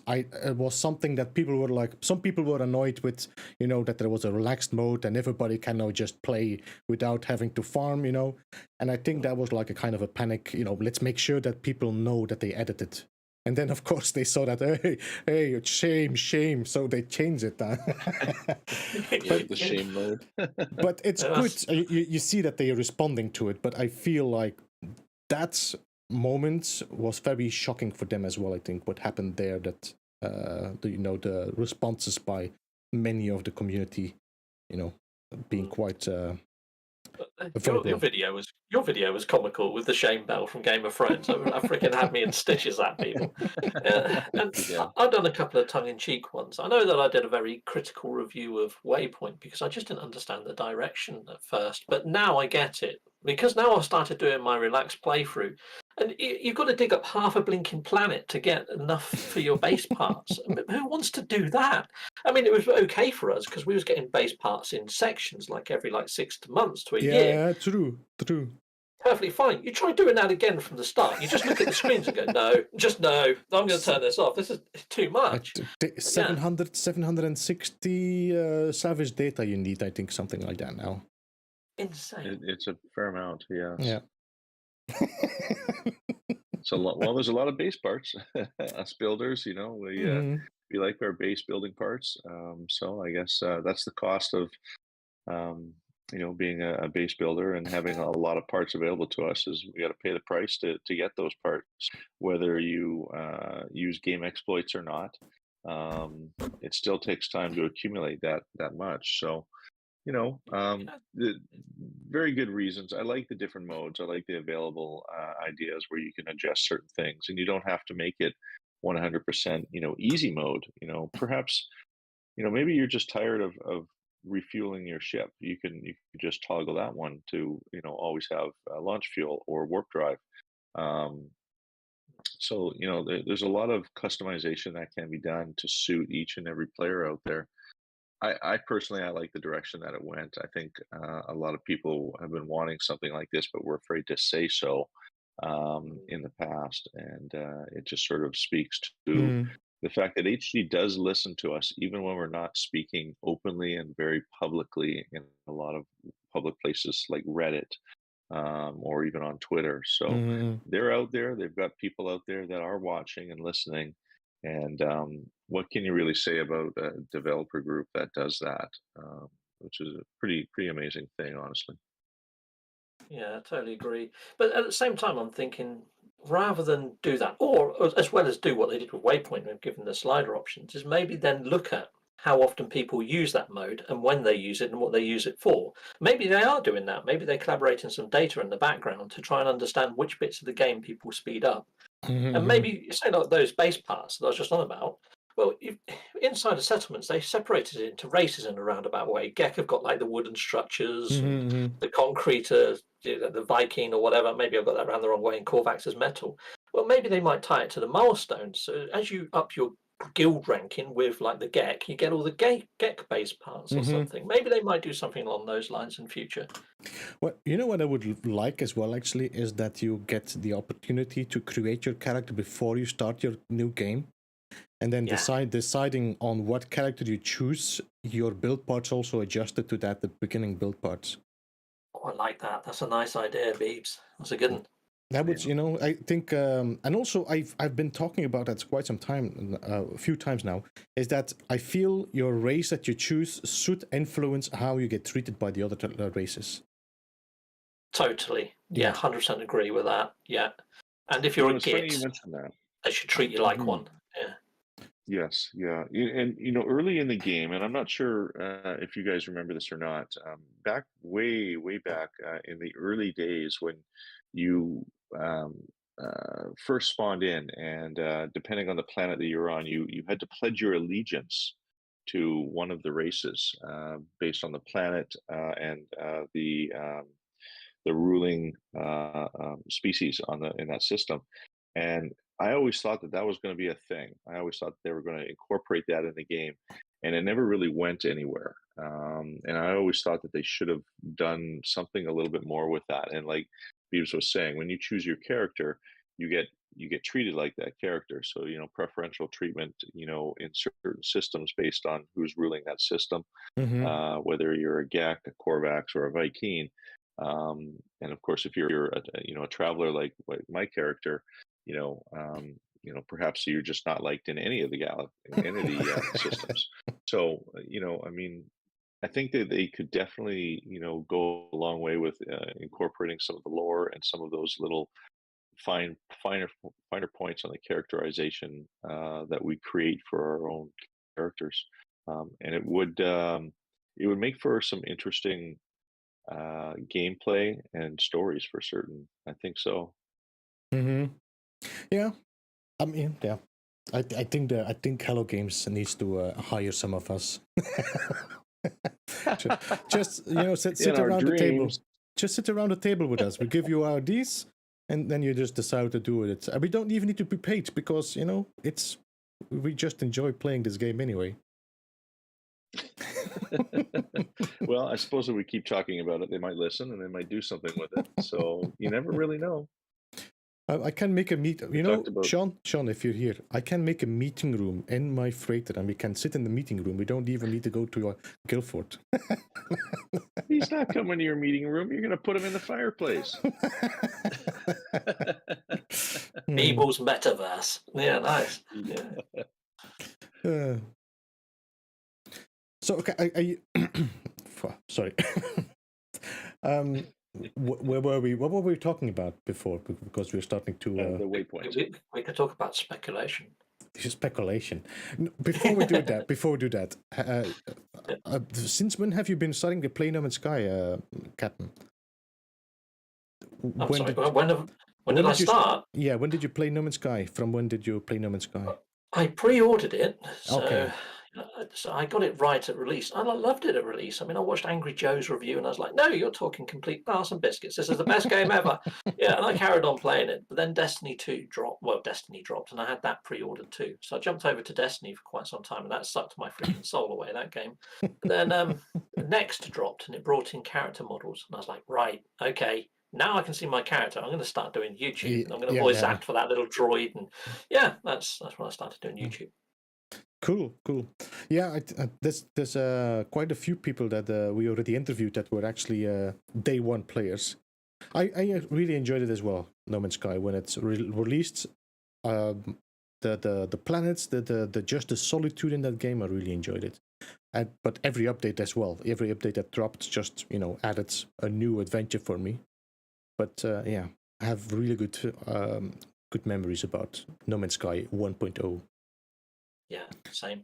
was something that people were like. Some people were annoyed with, that there was a relaxed mode and everybody can now just play without having to farm, And I think that was like a kind of a panic. Let's make sure that people know that they added it. And then, of course, they saw that, hey, shame. So they changed it. The shame mode. But it's Yeah, good. You see that they are responding to it. But I feel like that moment was very shocking for them as well. I think what happened there, that the responses by many of the community, being quite Your verbal. video was comical with the shame bell from Game of Thrones. I freaking had me in stitches at people. And Yeah. I've done a couple of tongue-in-cheek ones. I know that I did a very critical review of Waypoint because I just didn't understand the direction at first, but now I get it because now I've started doing my relaxed playthrough, and you've got to dig up half a blinking planet to get enough for your base parts. Who wants to do that? I mean, it was okay for us because we was getting base parts in sections, like every 6 months to a year. Yeah, true. Perfectly fine. You try doing that again from the start. You just look at the screens and go, no, just no. I'm going to turn this off. This is too much. 760 savage data you need, I think, something like that now. Insane. It's a fair amount. Yes. Yeah. So well, there's a lot of base parts. Us builders, we like our base building parts. So I guess that's the cost of being a base builder and having a lot of parts available to us is we got to pay the price to get those parts, whether you use game exploits or not. It still takes time to accumulate that much. So, the very good reasons. I like the different modes. I like the available ideas where you can adjust certain things, and you don't have to make it 100%, easy mode. Perhaps maybe you're just tired of refueling your ship. You can just toggle that one to always have launch fuel or warp drive. Um, so there's a lot of customization that can be done to suit each and every player out there. I personally I like the direction that it went. I think a lot of people have been wanting something like this, but were afraid to say so in the past, and it just sort of speaks to the fact that HD does listen to us, even when we're not speaking openly and very publicly in a lot of public places like Reddit or even on Twitter. So they're out there. They've got people out there that are watching and listening. And what can you really say about a developer group that does that? Which is a pretty amazing thing, honestly. Yeah, I totally agree. But at the same time, I'm thinking rather than do that, or as well as do what they did with Waypoint and given the slider options, is maybe then look at how often people use that mode and when they use it and what they use it for. Maybe they are doing that. Maybe they're collaborating some data in the background to try and understand which bits of the game people speed up. And maybe say like those base parts that I was just on about. Well, inside the settlements, they separated it into races in a roundabout way. Gek have got the wooden structures, and the concrete, the Viking or whatever. Maybe I've got that around the wrong way. And Korvax is metal. Well, maybe they might tie it to the milestones. So as you up your guild ranking with the Gek, you get all the Gek base parts or something. Maybe they might do something along those lines in future. Well, you know what I would like as well, actually, is that you get the opportunity to create your character before you start your new game. And then deciding on what character you choose, your build parts also adjusted to that, the beginning build parts. Oh, I like that. That's a nice idea, Beebs. That's a good one. That would, Yeah. I think, and also I've been talking about that quite some time, a few times now, is that I feel your race that you choose should influence how you get treated by the other races. Totally. Yeah. Yeah, 100% agree with that. Yeah. And if You you're know, a it's funny you git, mentioned that. they should treat you like Mhm. one. Yeah. Yes, yeah, and early in the game, and I'm not sure if you guys remember this or not. Back way back in the early days when you um, first spawned in, and depending on the planet that you're on, you had to pledge your allegiance to one of the races based on the planet and the ruling species in that system. And I always thought that that was going to be a thing. I always thought they were going to incorporate that in the game, and it never really went anywhere. And I always thought that they should have done something a little bit more with that. And like Beavis was saying, when you choose your character, you get treated like that character. So preferential treatment, in certain systems based on who's ruling that system, whether you're a Gek, a Korvax, or a Viking. And of course, if you're a traveler like my character, perhaps you're just not liked in any of the systems. So, I mean, I think that they could definitely, go a long way with incorporating some of the lore and some of those little finer points on the characterization that we create for our own characters, and it would make for some interesting gameplay and stories for certain. I think so. Yeah, I mean, yeah. I think Hello Games needs to hire some of us. Just sit In our around the table. dreams. Just sit around the table with us. We give you our IDs, and then you just decide to do it. And we don't even need to be paid because we just enjoy playing this game anyway. Well, I suppose if we keep talking about it, they might listen and they might do something with it. So you never really know. I can make a meet. Sean, if you're here, I can make a meeting room in my freighter, and we can sit in the meeting room. We don't even need to go to a Guildford. He's not coming to your meeting room. You're going to put him in the fireplace. Beeble's metaverse. Yeah, nice. Yeah. So okay, sorry. Where were we? What were we talking about before? Because we're starting to the waypoint. We could talk about speculation. This is speculation. Before we do that, since when have you been starting to play No Man's Sky, Captain? I'm sorry. When did I start? When did you play No Man's Sky? From when did you play No Man's Sky? I pre-ordered it, so, Okay. so I got it right at release. And I loved it at release. I mean, I watched Angry Joe's review, and I was like, "No, you're talking complete arse and biscuits. This is the best game ever." Yeah, and I carried on playing it. But then Destiny 2 dropped. Well, Destiny dropped, and I had that pre-ordered too. So I jumped over to Destiny for quite some time, and that sucked my freaking soul away, that game. But then Next dropped, and it brought in character models, and I was like, "Right, okay." Now I can see my character. I'm going to start doing YouTube. And I'm going to voice act for that little droid, and that's when I started doing YouTube. Cool. Yeah, there's quite a few people that we already interviewed that were actually day one players. I really enjoyed it as well. No Man's Sky when it's released, the planets, the just the solitude in that game. I really enjoyed it. But every update as well. Every update that dropped just added a new adventure for me. But I have really good memories about No Man's Sky 1.0. Yeah, same.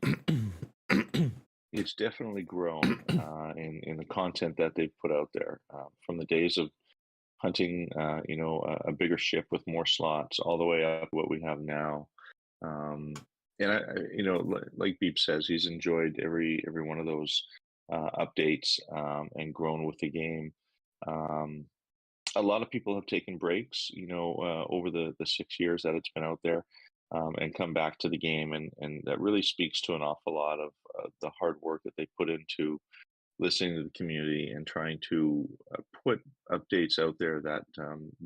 It's definitely grown in the content that they've put out there from the days of hunting, a bigger ship with more slots, all the way up to what we have now. And like Beep says, he's enjoyed every one of those updates and grown with the game. A lot of people have taken breaks, over the 6 years that it's been out there, and come back to the game, and that really speaks to an awful lot of the hard work that they put into listening to the community and trying to put updates out there that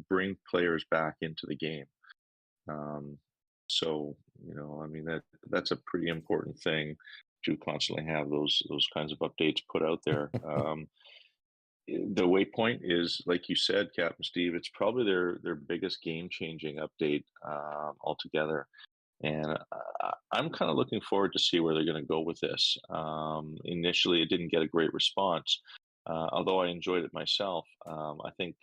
bring players back into the game. So I mean that's a pretty important thing to constantly have those kinds of updates put out there. the waypoint is, like you said, Captain Steve. It's probably their biggest game-changing update altogether, and I'm kind of looking forward to see where they're going to go with this. Initially, it didn't get a great response, although I enjoyed it myself. I think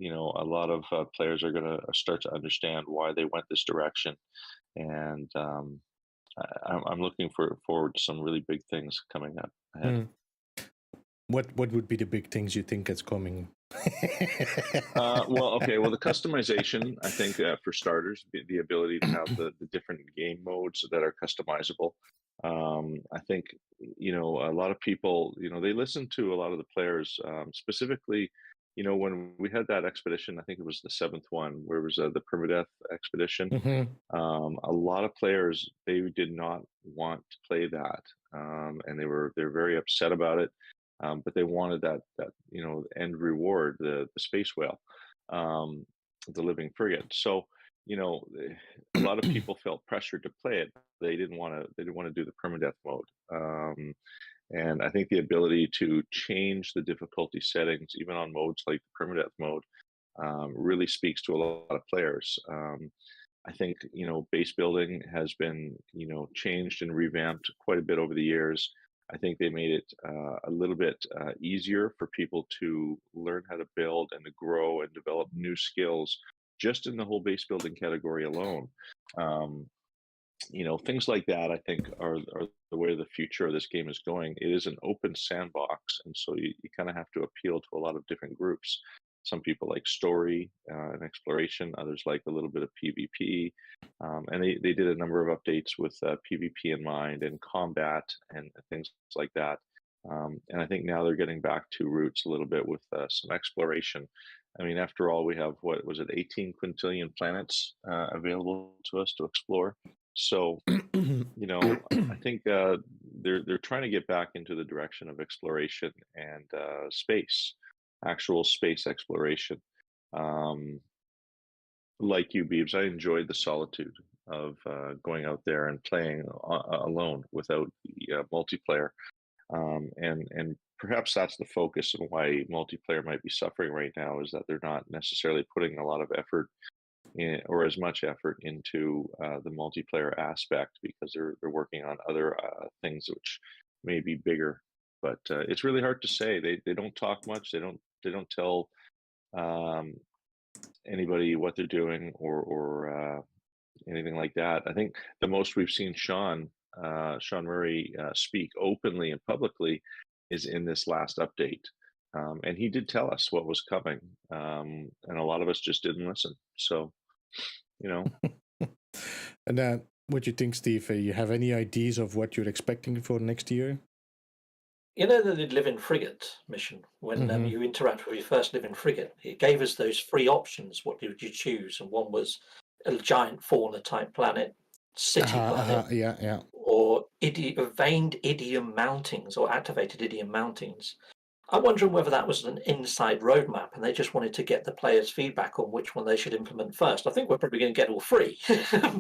a lot of players are going to start to understand why they went this direction, and I'm looking forward to some really big things coming up ahead. Mm. What would be the big things you think is coming? Well, okay. Well, the customization, I think, for starters, the ability to have the different game modes that are customizable. I think, a lot of people, they listen to a lot of the players, specifically, when we had that expedition, I think it was the seventh one, where it was the permadeath expedition. Hmm. A lot of players, they did not want to play that, and they're very upset about it. But they wanted that end reward, the space whale, the living frigate. So a lot of people felt pressured to play it. They didn't want to do the permadeath mode. And I think the ability to change the difficulty settings, even on modes like the permadeath mode, really speaks to a lot of players. I think base building has been changed and revamped quite a bit over the years. I think they made it a little bit easier for people to learn how to build and to grow and develop new skills just in the whole base building category alone. Um, Things like that, I think, are the way the future of this game is going. It is an open sandbox, and so you kind of have to appeal to a lot of different groups. Some people like story and exploration, others like a little bit of PvP. And they did a number of updates with PvP in mind and combat and things like that. And I think now they're getting back to roots a little bit with some exploration. I mean, after all, we have, what was it, 18 quintillion planets available to us to explore. So, I think they're trying to get back into the direction of exploration and space, actual space exploration. Um, like you, Beebs, I enjoyed the solitude of going out there and playing alone without the multiplayer. And perhaps that's the focus and why multiplayer might be suffering right now, is that they're not necessarily putting a lot of effort or as much effort into the multiplayer aspect, because they're working on other things which may be bigger. But it's really hard to say. They don't talk much. They don't tell um, anybody what they're doing or anything like that. I think the most we've seen Sean Murray speak openly and publicly is in this last update. And he did tell us what was coming, and a lot of us just didn't listen. So, And what do you think, Steve? You have any ideas of what you're expecting for next year? You know the living frigate mission, when Mhm. you interact with your first living frigate, it gave us those three options. What did you choose? And one was a giant fauna type planet, city planet, Yeah. or veined idiom mountings or activated idiom mountings. I'm wondering whether that was an inside roadmap and they just wanted to get the players' feedback on which one they should implement first. I think we're probably going to get all three,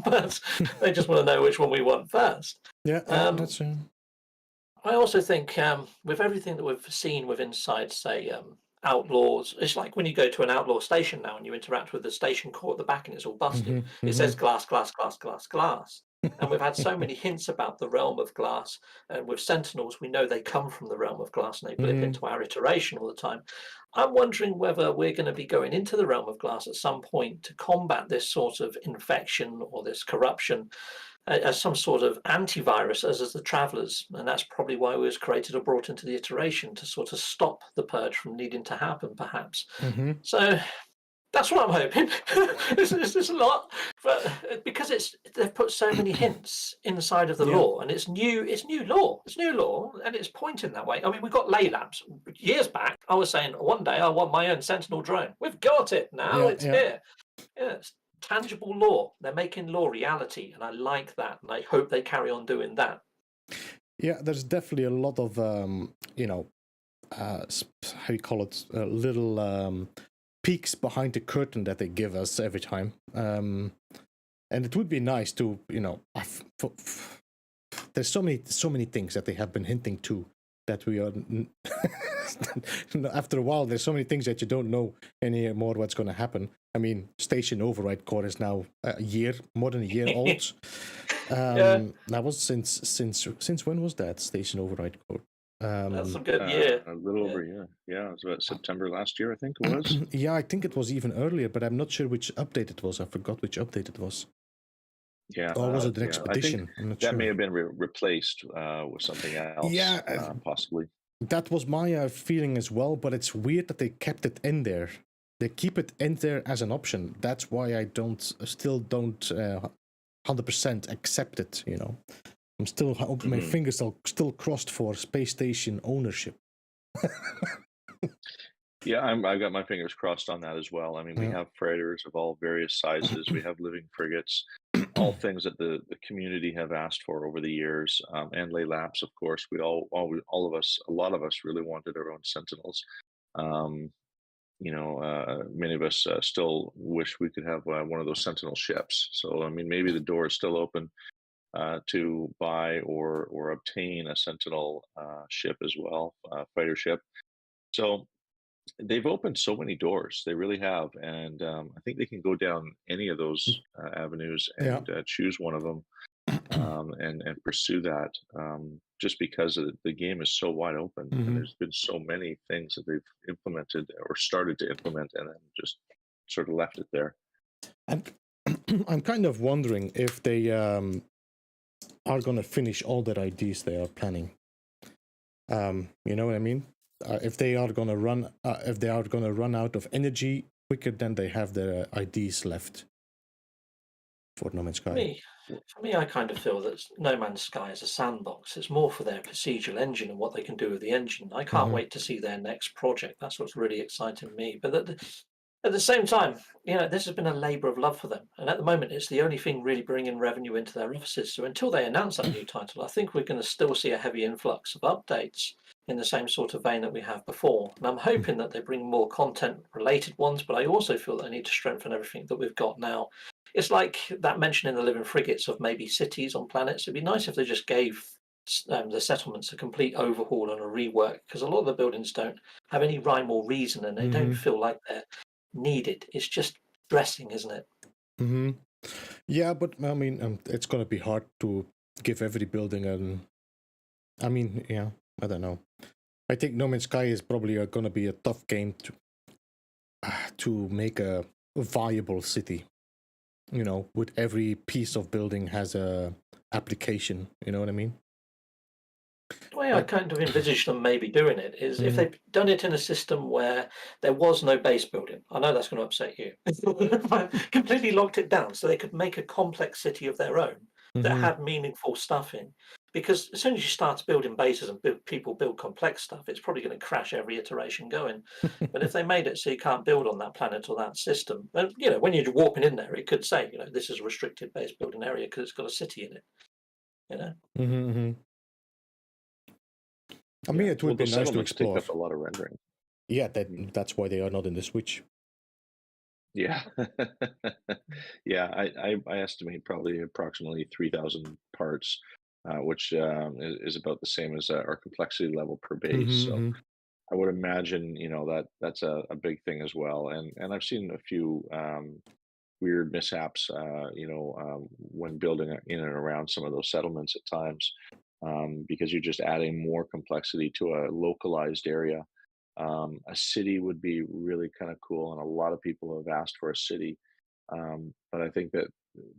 but they just want to know which one we want first. Yeah, that's I also think with everything that we've seen with inside, say, Outlaws, it's like when you go to an outlaw station now and you interact with the station core at the back and it's all busted. It says glass, glass, glass, glass, glass. And we've had so many hints about the realm of glass. And with Sentinels, we know they come from the realm of glass and they blip into our iteration all the time. I'm wondering whether we're going to be going into the realm of glass at some point to combat this sort of infection or this corruption as some sort of antivirus, as the Travelers, and that's probably why it was created or brought into the iteration, to sort of stop the purge from needing to happen, perhaps. So that's what I'm hoping. It's a lot, but because they've put so many hints inside of the lore, and it's new lore, and it's pointing that way. I mean, we got lay labs years back. I was saying one day I want my own Sentinel drone. We've got it now. It's here. Yes. Tangible lore. They're making lore reality, and I like that, and I hope they carry on doing that. Yeah, there's definitely a lot of how you call it, little peeks behind the curtain that they give us every time, and it would be nice to there's so many things that they have been hinting to that we are. After a while, there's so many things that you don't know anymore what's going to happen. I mean, Station Override Core is now more than a year old. Yeah. That was since when was that Station Override Core? That's a good year. A little over a year. Yeah, it was about September last year, I think it was. Yeah, I think it was even earlier, but I'm not sure which update it was. I forgot which update it was. Yeah. Or was it an yeah. I expedition? think I'm not that sure. may have been replaced with something else. Yeah, possibly. that was my feeling as well, but it's weird that they kept it in there. They keep it in there as an option. That's why I still don't 100% accept it, you know. I'm still, my fingers are still crossed for space station ownership. Yeah, I got my fingers crossed on that as well. I mean, we have freighters of all various sizes. We have living frigates, all things that the community have asked for over the years, and lay laps, of course. We all of us, a lot of us, really wanted our own Sentinels. Many of us still wish we could have one of those Sentinel ships. So, I mean, maybe the door is still open to buy or obtain a Sentinel ship as well, fighter ship. So they've opened so many doors. They really have, and I think they can go down any of those avenues and choose one of them and pursue that. Just because the game is so wide open, and there's been so many things that they've implemented or started to implement, and then just sort of left it there. And I'm kind of wondering if they are going to finish all their ideas they are planning. You know what I mean? If they are going to run out of energy quicker than they have their IDs left for No Man's Sky. For me, I kind of feel that No Man's Sky is a sandbox. It's more for their procedural engine and what they can do with the engine. I can't wait to see their next project. That's what's really exciting me. But at the same time, you know, this has been a labour of love for them. And at the moment, it's the only thing really bringing revenue into their offices. So until they announce that new title, I think we're going to still see a heavy influx of updates in the same sort of vein that we have before. And I'm hoping that they bring more content-related ones, but I also feel that they need to strengthen everything that we've got now. It's like that mention in the Living Frigates of maybe cities on planets. It'd be nice if they just gave the settlements a complete overhaul and a rework, because a lot of the buildings don't have any rhyme or reason, and they don't feel like they're needed. It's just dressing, isn't it? Yeah, but I mean, it's going to be hard to give every building I mean, yeah, I don't know. I think No Man's Sky is probably going to be a tough game to make a viable city. You know, with every piece of building has a application. You know what I mean? The way I kind of envisage them maybe doing it is if they've done it in a system where there was no base building. I know that's going to upset you. Completely locked it down so they could make a complex city of their own that had meaningful stuff in. Because as soon as you start building bases and people build complex stuff, it's probably going to crash every iteration going. But if they made it so you can't build on that planet or that system, and you know, when you're walking in there, it could say, you know, this is a restricted base building area because it's got a city in it. You know. I mean, it would be nice to explore. Take up a lot of rendering. Yeah, that's why they are not in the Switch. Yeah, yeah. I estimate probably approximately 3,000 parts, which is about the same as our complexity level per base. So I would imagine, you know, that's a big thing as well. And I've seen a few weird mishaps, when building in and around some of those settlements at times, because you're just adding more complexity to a localized area. A city would be really kind of cool, and a lot of people have asked for a city. But I think that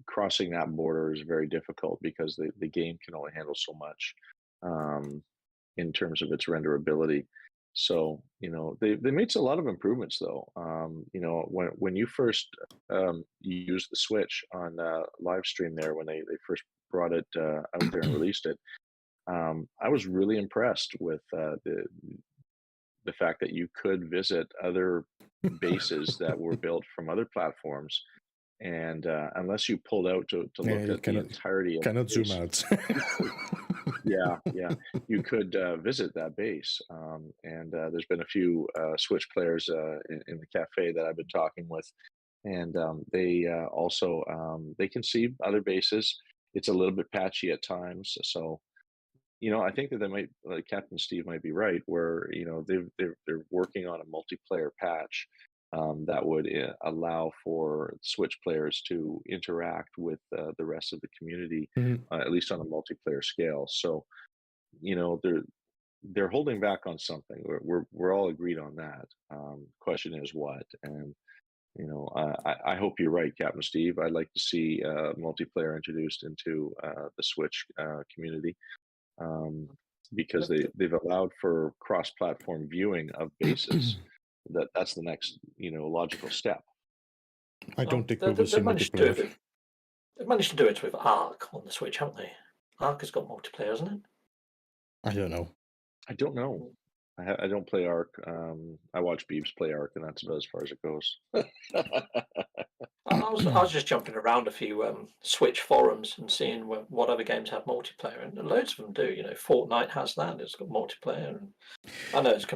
crossing that border is very difficult because the game can only handle so much in terms of its renderability. So, you know, they made a lot of improvements though. You know, when you first used the Switch on live stream there, when they first brought it out there and released it, I was really impressed with the fact that you could visit other bases that were built from other platforms, and unless you pulled out to look at the entirety of cannot the zoom out. yeah, you could visit that base, and there's been a few Switch players in the cafe that I've been talking with, and they also they can see other bases. It's a little bit patchy at times, so I think that they might, like Captain Steve might be right, where they're working on a multiplayer patch that would allow for Switch players to interact with the rest of the community, Mhm. at least on a multiplayer scale. So they're holding back on something. We're all agreed on that. Question is what, and I hope you're right, Captain Steve. I'd like to see multiplayer introduced into the Switch community, um, because they've allowed for cross-platform viewing of bases. That's the next logical step. I don't Well, think we will see they've managed to do it. multiplayer. They've managed to do it with Ark on the Switch, haven't they? Ark has got multiplayer, hasn't it? I don't know. I don't know. I don't play Arc. I watch Beebs play Arc, and that's about as far as it goes. I was just jumping around a few Switch forums and seeing what other games have multiplayer, and loads of them do. You know, Fortnite has that; it's got multiplayer. And I know this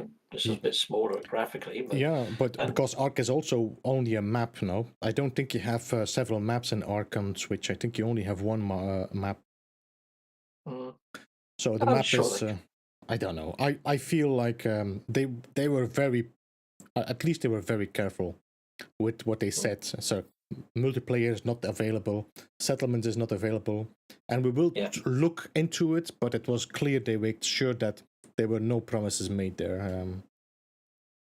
is a bit smaller graphically, but Yeah, but because Ark is also only a map now, I don't think you have several maps in Ark on Switch. I think you only have one map. So the I'm map sure is. I don't know. I feel like they were very, at least they were very careful with what they said. So multiplayer is not available, settlement is not available, and we will look into it. But it was clear they made sure that there were no promises made there.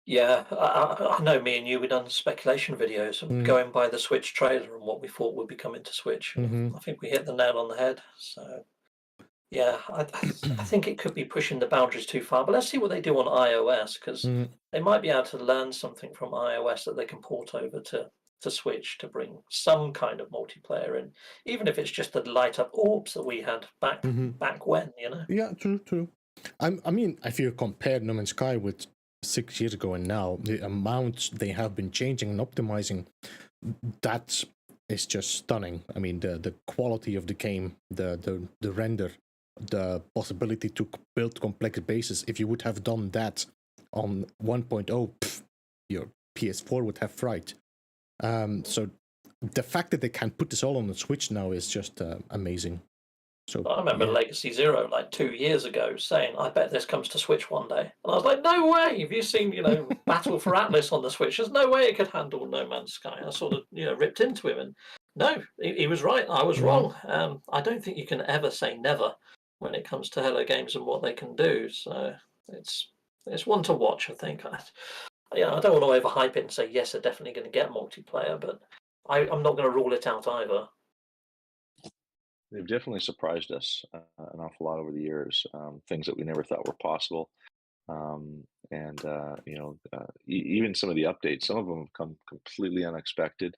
Yeah, I know me and you, we've done speculation videos and going by the Switch trailer and what we thought would be coming to Switch. I think we hit the nail on the head. So, yeah, I think it could be pushing the boundaries too far. But let's see what they do on iOS, because they might be able to learn something from iOS that they can port over to Switch to bring some kind of multiplayer in, even if it's just the light up orbs that we had back when, Yeah, true. I mean, if you compare No Man's Sky with 6 years ago and now, the amount they have been changing and optimizing, that is just stunning. I mean, the quality of the game, the render, the possibility to build complex bases. If you would have done that on 1.0, your PS4 would have fried. So the fact that they can put this all on the Switch now is just amazing. So I remember Legacy Zero like 2 years ago saying, "I bet this comes to Switch one day," and I was like, "No way! Have you seen Battle for Atlas on the Switch? There's no way it could handle No Man's Sky." I sort of ripped into him, and no, he was right. I was wrong. I don't think you can ever say never when it comes to Hello Games and what they can do. So it's one to watch. I think. I don't want to overhype it and say yes, they're definitely going to get multiplayer, but I'm not going to rule it out either. They've definitely surprised us an awful lot over the years. Things that we never thought were possible, and even some of the updates. Some of them have come completely unexpected,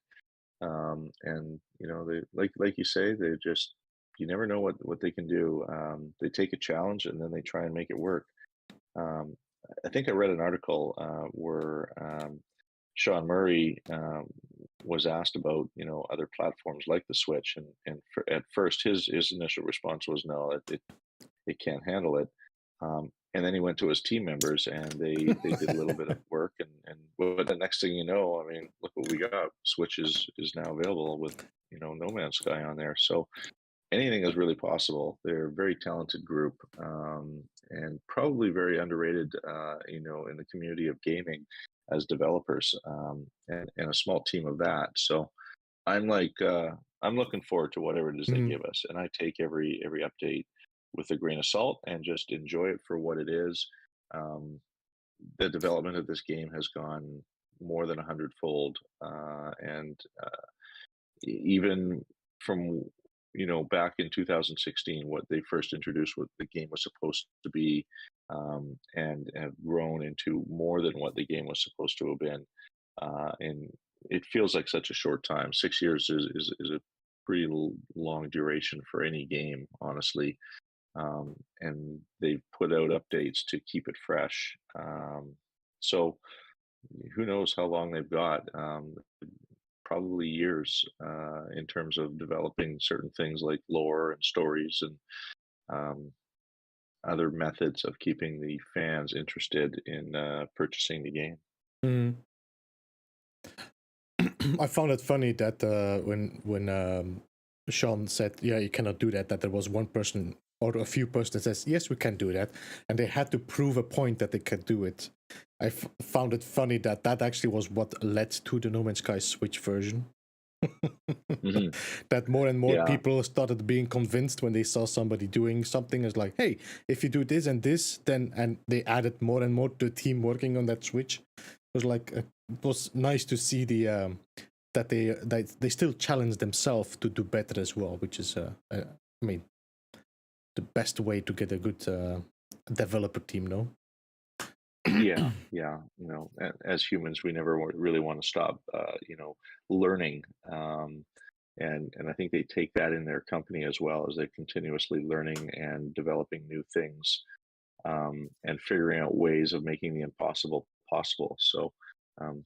and they like you say, they just you never know what they can do. They take a challenge and then they try and make it work. I think I read an article where Sean Murray was asked about other platforms like the Switch, and at first his initial response was no, it can't handle it. And then he went to his team members and they did a little bit of work, and but the next thing you know, I mean, look what we got. Switch is now available with No Man's Sky on there. So anything is really possible. They're a very talented group, and probably very underrated, in the community of gaming as developers, and a small team of that. So I'm I'm looking forward to whatever it is they give us, and I take every update with a grain of salt and just enjoy it for what it is. The development of this game has gone more than 100-fold, and even from back in 2016, what they first introduced, what the game was supposed to be, and have grown into more than what the game was supposed to have been. And it feels like such a short time. 6 years is a pretty long duration for any game, honestly. And they've put out updates to keep it fresh. So who knows how long they've got. Probably years in terms of developing certain things like lore and stories and other methods of keeping the fans interested in purchasing the game. I found it funny that when Sean said, "Yeah, you cannot do that," that there was one person or a few person that says, yes, we can do that. And they had to prove a point that they can do it. I found it funny that actually was what led to the No Man's Sky Switch version. That more and more people started being convinced when they saw somebody doing something as like, hey, if you do this and this, then, and they added more and more to the team working on that Switch. It was like, it was nice to see the that they still challenge themselves to do better as well, which is I mean, the best way to get a good developer team, no? Yeah. As humans, we never really want to stop, learning. And I think they take that in their company as well, as they're continuously learning and developing new things, and figuring out ways of making the impossible possible. So um,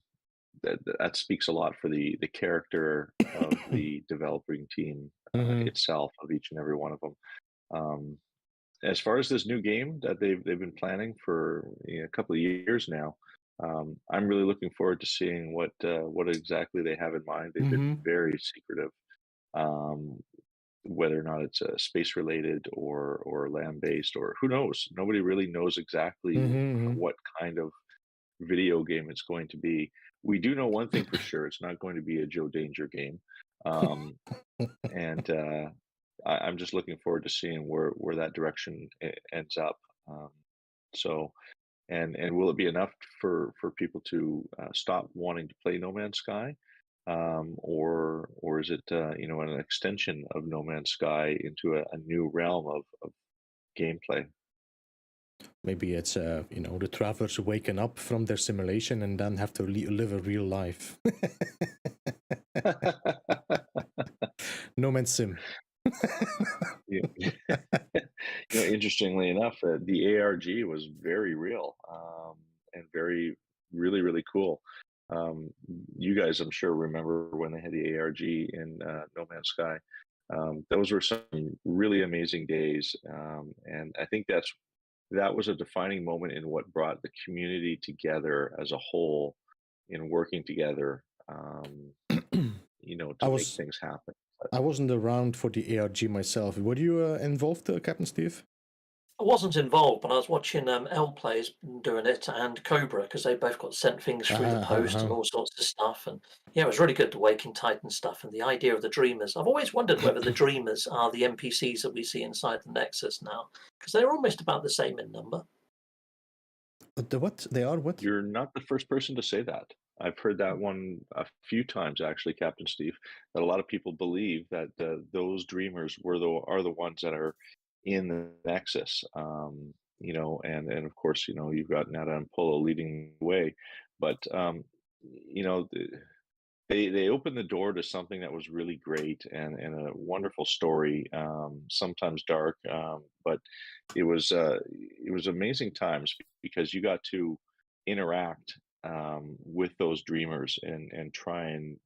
that speaks a lot for the character of the developing team itself, of each and every one of them. Um, as far as this new game that they've been planning for a couple of years now, I'm really looking forward to seeing what exactly they have in mind. They've been very secretive, um, whether or not it's space related or land based, or who knows. Nobody really knows exactly what kind of video game it's going to be. We do know one thing for sure: it's not going to be a Joe Danger game. And I'm just looking forward to seeing where that direction ends up. So, and will it be enough for people to stop wanting to play No Man's Sky, or is it an extension of No Man's Sky into a new realm of gameplay? Maybe it's the travelers waking up from their simulation and then have to live a real life. No Man's Sim. Yeah. Interestingly enough, the ARG was very real, and really, really cool. You guys, I'm sure, remember when they had the ARG in No Man's Sky. Those were some really amazing days, and I think that was a defining moment in what brought the community together as a whole, in working together, to make things happen. I wasn't around for the ARG myself. Were you involved, Captain Steve? I wasn't involved, but I was watching L Plays doing it and Cobra, because they both got sent things through the post and all sorts of stuff. And yeah, it was really good, the Waking Titan stuff and the idea of the Dreamers. I've always wondered whether the Dreamers are the NPCs that we see inside the Nexus now, because they're almost about the same in number. The what? They are what? You're not the first person to say that. I've heard that one a few times, actually, Captain Steve. That a lot of people believe that those dreamers are the ones that are in the Nexus. And of course, you've got Nada and Polo leading the way, but you know, they opened the door to something that was really great and a wonderful story. Sometimes dark, but it was amazing times, because you got to interact with those dreamers and try and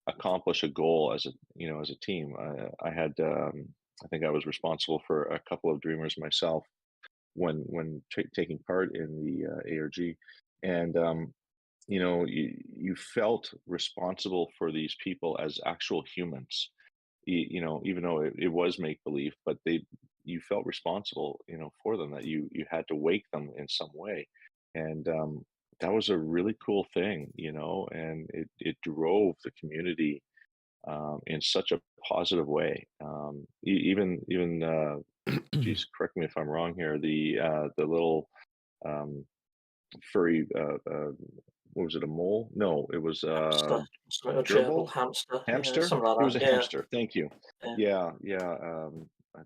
accomplish a goal as a team. I think I was responsible for a couple of dreamers myself when taking part in the ARG, and you felt responsible for these people as actual humans. Even though it was make believe, but you felt responsible, for them, that you had to wake them in some way, and that was a really cool thing, and it drove the community in such a positive way. Even geez, correct me if I'm wrong here. The little um, furry, what was it? A mole? No, it was Hamster, a gerbil, gerbil, hamster, yeah, hamster. something It like was a that. Yeah, hamster. Thank you. yeah. Yeah.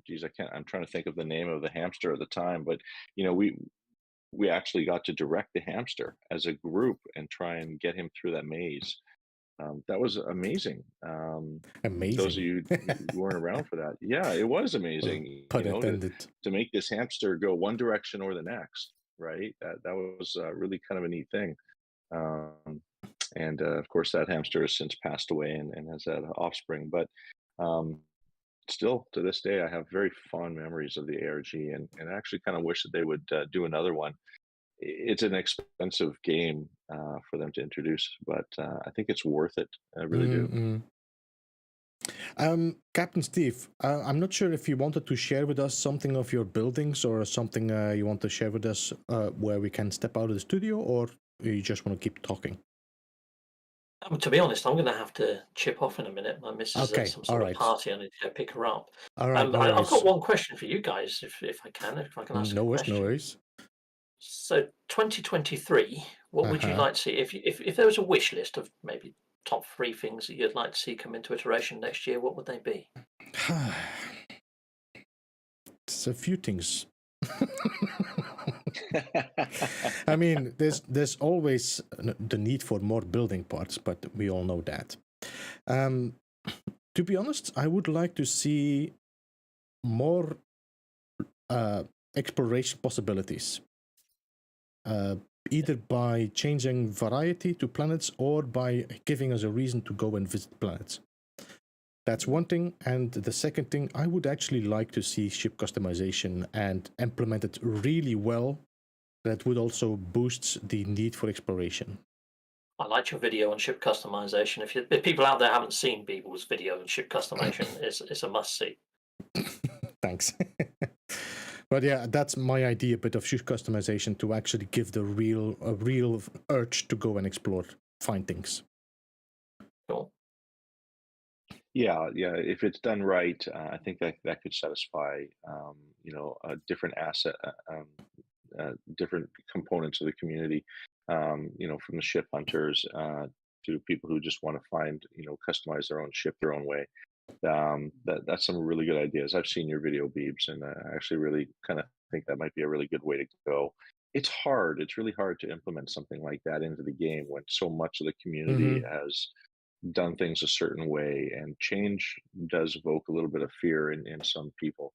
Geez, I can't. I'm trying to think of the name of the hamster at the time, but we actually got to direct the hamster as a group and try and get him through that maze. That was amazing. Amazing. Those of you who weren't around for that, yeah, it was amazing. Pun intended. To make this hamster go one direction or the next, right? That was really kind of a neat thing. And of course, that hamster has since passed away and has had offspring. But um, still, to this day, I have very fond memories of the ARG, and I actually kind of wish that they would do another one. It's an expensive game for them to introduce, but I think it's worth it. I really do. Captain Steve, I'm not sure if you wanted to share with us something of your buildings or something you want to share with us where we can step out of the studio, or you just want to keep talking. To be honest, I'm going to have to chip off in a minute. My missus is at Okay, some all sort of right. party. I need to go pick her up. All right, no I've got worries. one question for you guys, if I can ask No a worries, question. no worries. So 2023, what would you like to see if there was a wish list of maybe top 3 things that you'd like to see come into iteration next year? What would they be? It's a few things. I mean, there's always the need for more building parts, but we all know that. To be honest, I would like to see more exploration possibilities. Either by changing variety to planets or by giving us a reason to go and visit planets. That's one thing. And the second thing, I would actually like to see ship customization and implement it really well. That would also boost the need for exploration. I liked your video on ship customization. If people out there haven't seen Beeble's video on ship customization, it's a must see. Thanks. But yeah, that's my idea, a bit of ship customization to actually give a real urge to go and explore, find things. Cool. Yeah. If it's done right, I think that could satisfy, different different components of the community. From the ship hunters to people who just want to find, customize their own ship their own way. That's some really good ideas. I've seen your video, Beebs, and I actually really kind of think that might be a really good way to go. It's hard. It's really hard to implement something like that into the game when so much of the community has done things a certain way, and change does evoke a little bit of fear in some people,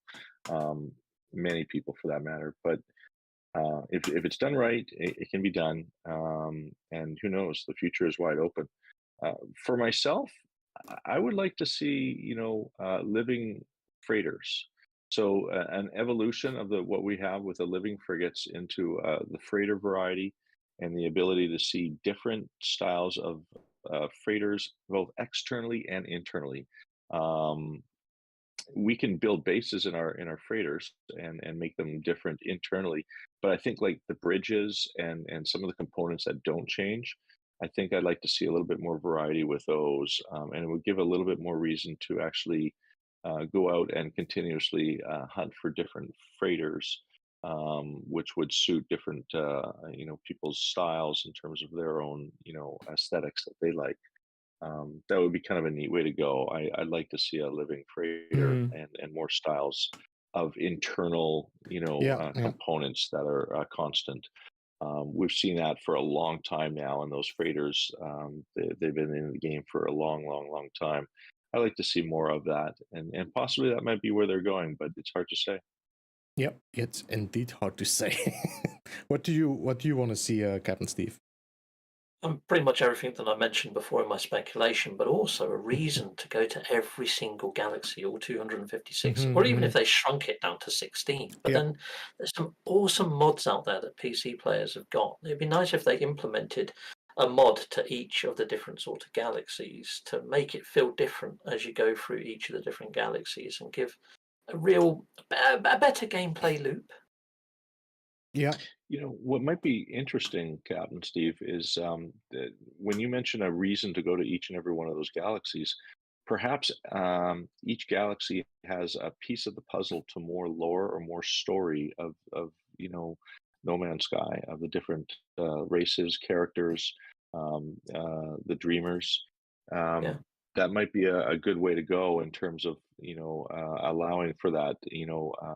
many people for that matter. But if it's done right, it can be done. And who knows? The future is wide open. For myself, I would like to see, living freighters. So an evolution of what we have with the living frigates into the freighter variety, and the ability to see different styles of freighters, both externally and internally. Um, we can build bases in our freighters and make them different internally, but I think like the bridges and some of the components that don't change, I think I'd like to see a little bit more variety with those, and it would give a little bit more reason to actually go out and continuously hunt for different freighters, which would suit different people's styles in terms of their own aesthetics that they like. That would be kind of a neat way to go. I'd like to see a living freighter and more styles of internal, Yeah. components that are constant. We've seen that for a long time now, and those freighters, they've been in the game for a long, long, long time. I like to see more of that, and possibly that might be where they're going, but it's hard to say. Yep, it's indeed hard to say. What do you want to see, Captain Steve? Pretty much everything that I mentioned before in my speculation, but also a reason to go to every single galaxy, all 256, or even if they shrunk it down to 16. But Yep. then there's some awesome mods out there that PC players have got. It'd be nice if they implemented a mod to each of the different sort of galaxies to make it feel different as you go through each of the different galaxies and give a better gameplay loop. Yeah. What might be interesting, Captain Steve, is that when you mention a reason to go to each and every one of those galaxies, perhaps each galaxy has a piece of the puzzle to more lore or more story of No Man's Sky, of the different races, characters, the dreamers. Yeah. That might be a good way to go in terms of allowing for that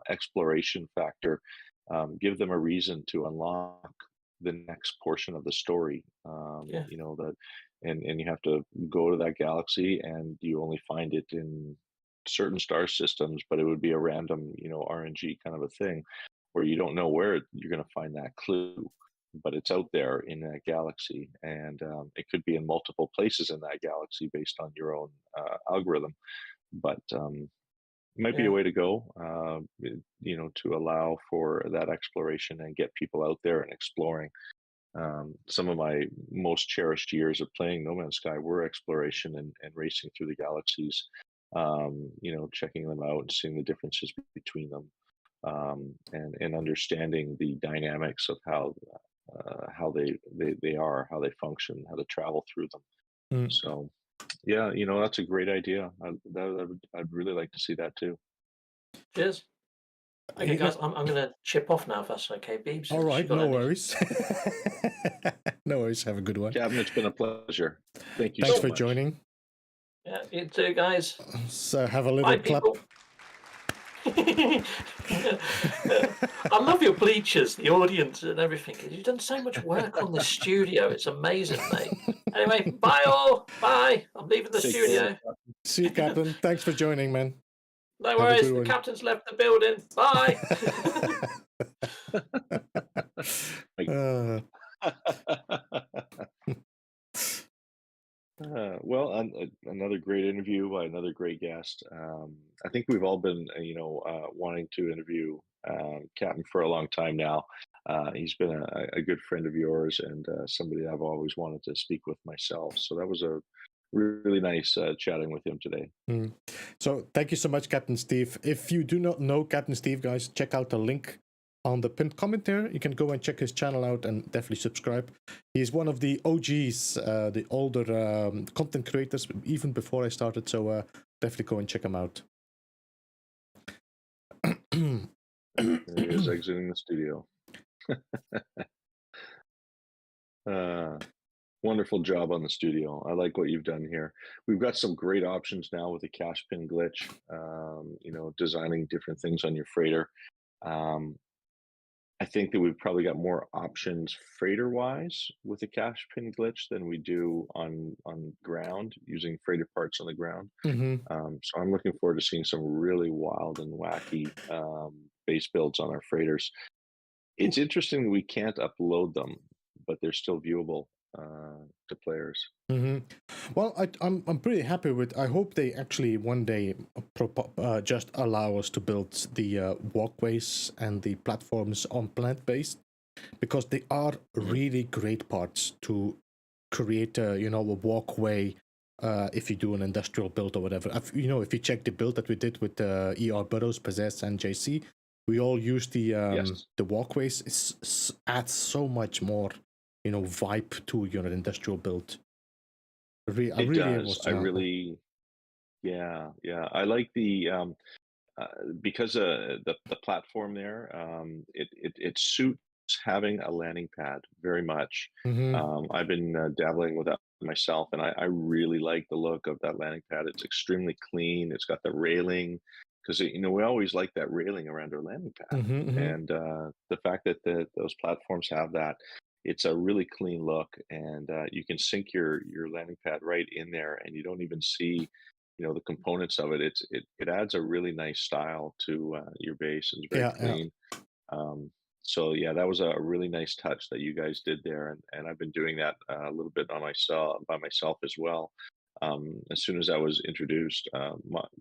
exploration factor. Give them a reason to unlock the next portion of the story. Yeah. That, and you have to go to that galaxy, and you only find it in certain star systems, but it would be a random, RNG kind of a thing, where you don't know where you're going to find that clue, but it's out there in that galaxy, and it could be in multiple places in that galaxy based on your own algorithm. But it might be a Yeah. way to go, to allow for that exploration and get people out there and exploring. Some of my most cherished years of playing No Man's Sky were exploration and racing through the galaxies. checking them out and seeing the differences between them, and understanding the dynamics of how they are, how they function, how to travel through them. Mm. So, yeah, that's a great idea. I'd really like to see that too. Cheers. Okay, You know, guys, I'm going to chip off now if that's okay, Beebs. all Unless right, you got no any. worries. No worries. Have a good one. Kevin, it's been a pleasure. Thank you Thanks so for much. joining. Yeah, you too, guys. So have a little Bye, clap. people. I love your bleachers, the audience, and everything. You've done so much work on the studio. It's amazing, mate. Anyway, bye all. Bye. I'm leaving the Take studio. care. See you, Captain. Thanks for joining, man. No Have a worries. good The one. captain's left the building. Bye. Well, another great interview by another great guest. I think we've all been, wanting to interview Captain for a long time now. He's been a good friend of yours and somebody I've always wanted to speak with myself. So that was a really nice chatting with him today. So thank you so much, Captain Steve. If you do not know Captain Steve, guys, check out the link on the pinned comment there. You can go and check his channel out and definitely subscribe. He's one of the OGs, the older content creators, even before I started. So definitely go and check him out. There he is exiting the studio. Wonderful job on the studio. I like what you've done here. We've got some great options now with the cash pin glitch, designing different things on your freighter. I think that we've probably got more options freighter-wise with the cash pin glitch than we do on ground, using freighter parts on the ground. So I'm looking forward to seeing some really wild and wacky base builds on our freighters. It's interesting that we can't upload them, but they're still viewable to players. Well, I'm pretty happy with. I hope they actually one day just allow us to build the walkways and the platforms on plant-based, because they are really great parts to create a walkway. If you do an industrial build or whatever, if you check the build that we did with ER Burrows, Possess, and JC, we all use the walkways. It adds so much more vibe to your industrial build. It does. I really, yeah. I like the because the platform there. It suits having a landing pad very much. I've been dabbling with that myself, and I really like the look of that landing pad. It's extremely clean. It's got the railing, because we always like that railing around our landing pad, and the fact that those platforms have that. It's a really clean look, and you can sink your landing pad right in there, and you don't even see, the components of it. It adds a really nice style to your base, and it's very clean. So yeah, that was a really nice touch that you guys did there, and I've been doing that a little bit by myself as well. As soon as I was introduced,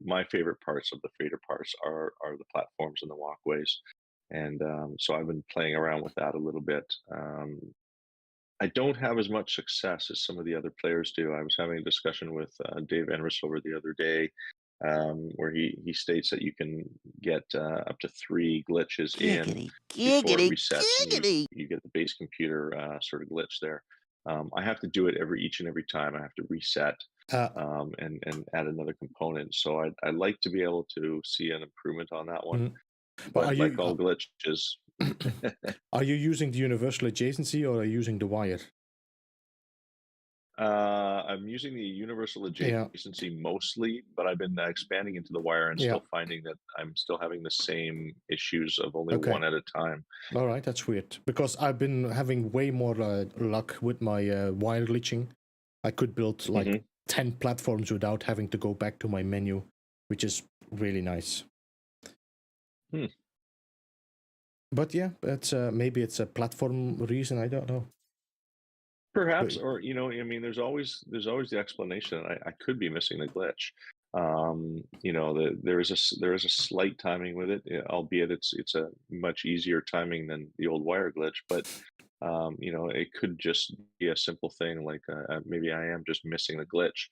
my favorite parts of the freighter parts are the platforms and the walkways. And so I've been playing around with that a little bit. I don't have as much success as some of the other players do. I was having a discussion with Dave Enrisover the other day, where he states that you can get up to 3 glitches in before it resets, and you get the base computer sort of glitch there. I have to do it each and every time. I have to reset and add another component. So I'd like to be able to see an improvement on that one. But like all glitches. Are you using the universal adjacency, or are you using the wire? I'm using the universal adjacency mostly, but I've been expanding into the wire and still finding that I'm still having the same issues of only one at a time. All right, that's weird, because I've been having way more luck with my wire glitching. I could build like 10 platforms without having to go back to my menu, which is really nice. But yeah, it's maybe it's a platform reason. I don't know. Perhaps, or there's always the explanation. I could be missing the glitch. There is a slight timing with it, albeit it's a much easier timing than the old wire glitch. But it could just be a simple thing like maybe I am just missing the glitch.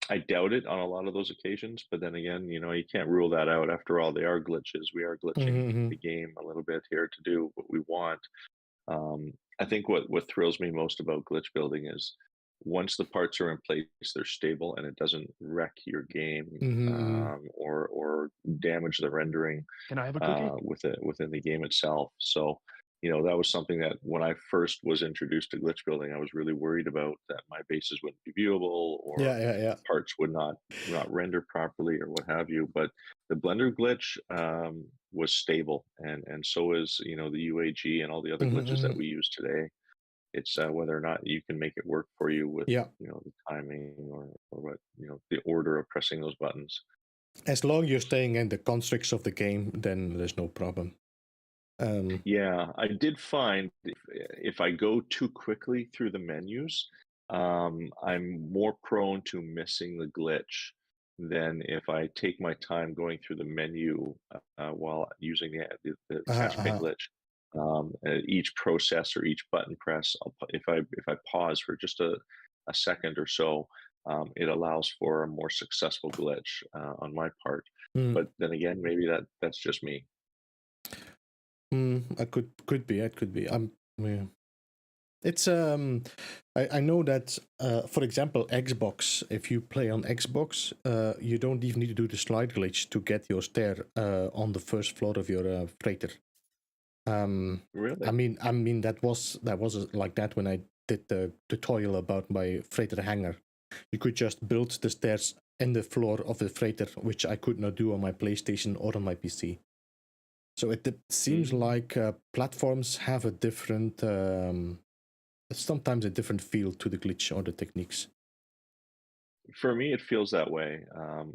I doubt it on a lot of those occasions, but then again, you can't rule that out. After all, they are glitches. We are glitching Mm-hmm. the game a little bit here to do what we want. I think what thrills me most about glitch building is once the parts are in place, they're stable and it doesn't wreck your game Mm-hmm. or damage the rendering Can I have a cookie? within the game itself. So, that was something that when I first was introduced to glitch building, I was really worried about that my bases wouldn't be viewable or Yeah. parts would not render properly or what have you. But the Blender glitch was stable, and so is the UAG and all the other glitches that Mm-hmm. we use today. It's whether or not you can make it work for you with Yeah. the timing or what the order of pressing those buttons. As long as you're staying in the constructs of the game, then there's no problem. Yeah, I did find if I go too quickly through the menus, I'm more prone to missing the glitch than if I take my time going through the menu while using the catch paint glitch. Each process or each button press, if I pause for just a second or so, it allows for a more successful glitch on my part. But then again, maybe that's just me. It could be. It could be. Yeah. It's I know that for example Xbox. If you play on Xbox, you don't even need to do the slide glitch to get your stair on the first floor of your freighter. Really? I mean that was like that when I did the tutorial about my freighter hangar. You could just build the stairs in the floor of the freighter, which I could not do on my PlayStation or on my PC. So it seems like platforms have a different, sometimes a different feel to the glitch or the techniques. For me, it feels that way.